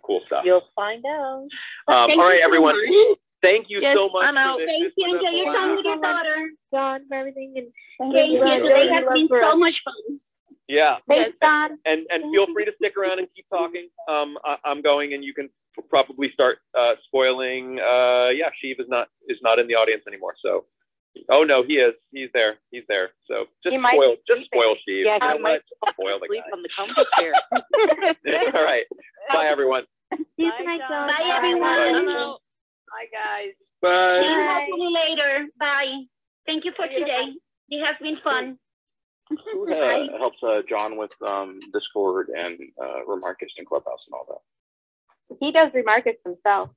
cool stuff. You'll find out. All right, everyone. Thank you so much. I'm out. Thank you. Enjoy your time with your daughter. John, for everything. And thank you. They have been so much fun. Yeah. Thanks, Don. And feel free to stick around and keep talking. I'm going, and you can probably start spoiling. Sheev is not in the audience anymore. So, oh no, he is. He's there. So just spoil Sheev. Yeah, you know what? Spoil the guy. On the comfort chair. All right. Bye, everyone. See you tonight, John. Bye, everyone. Bye, guys. Bye. See you hopefully later. Bye. Thank you for today. It has been fun. Who helps John with Discord and Remarkist and Clubhouse and all that? He does Remarkist himself.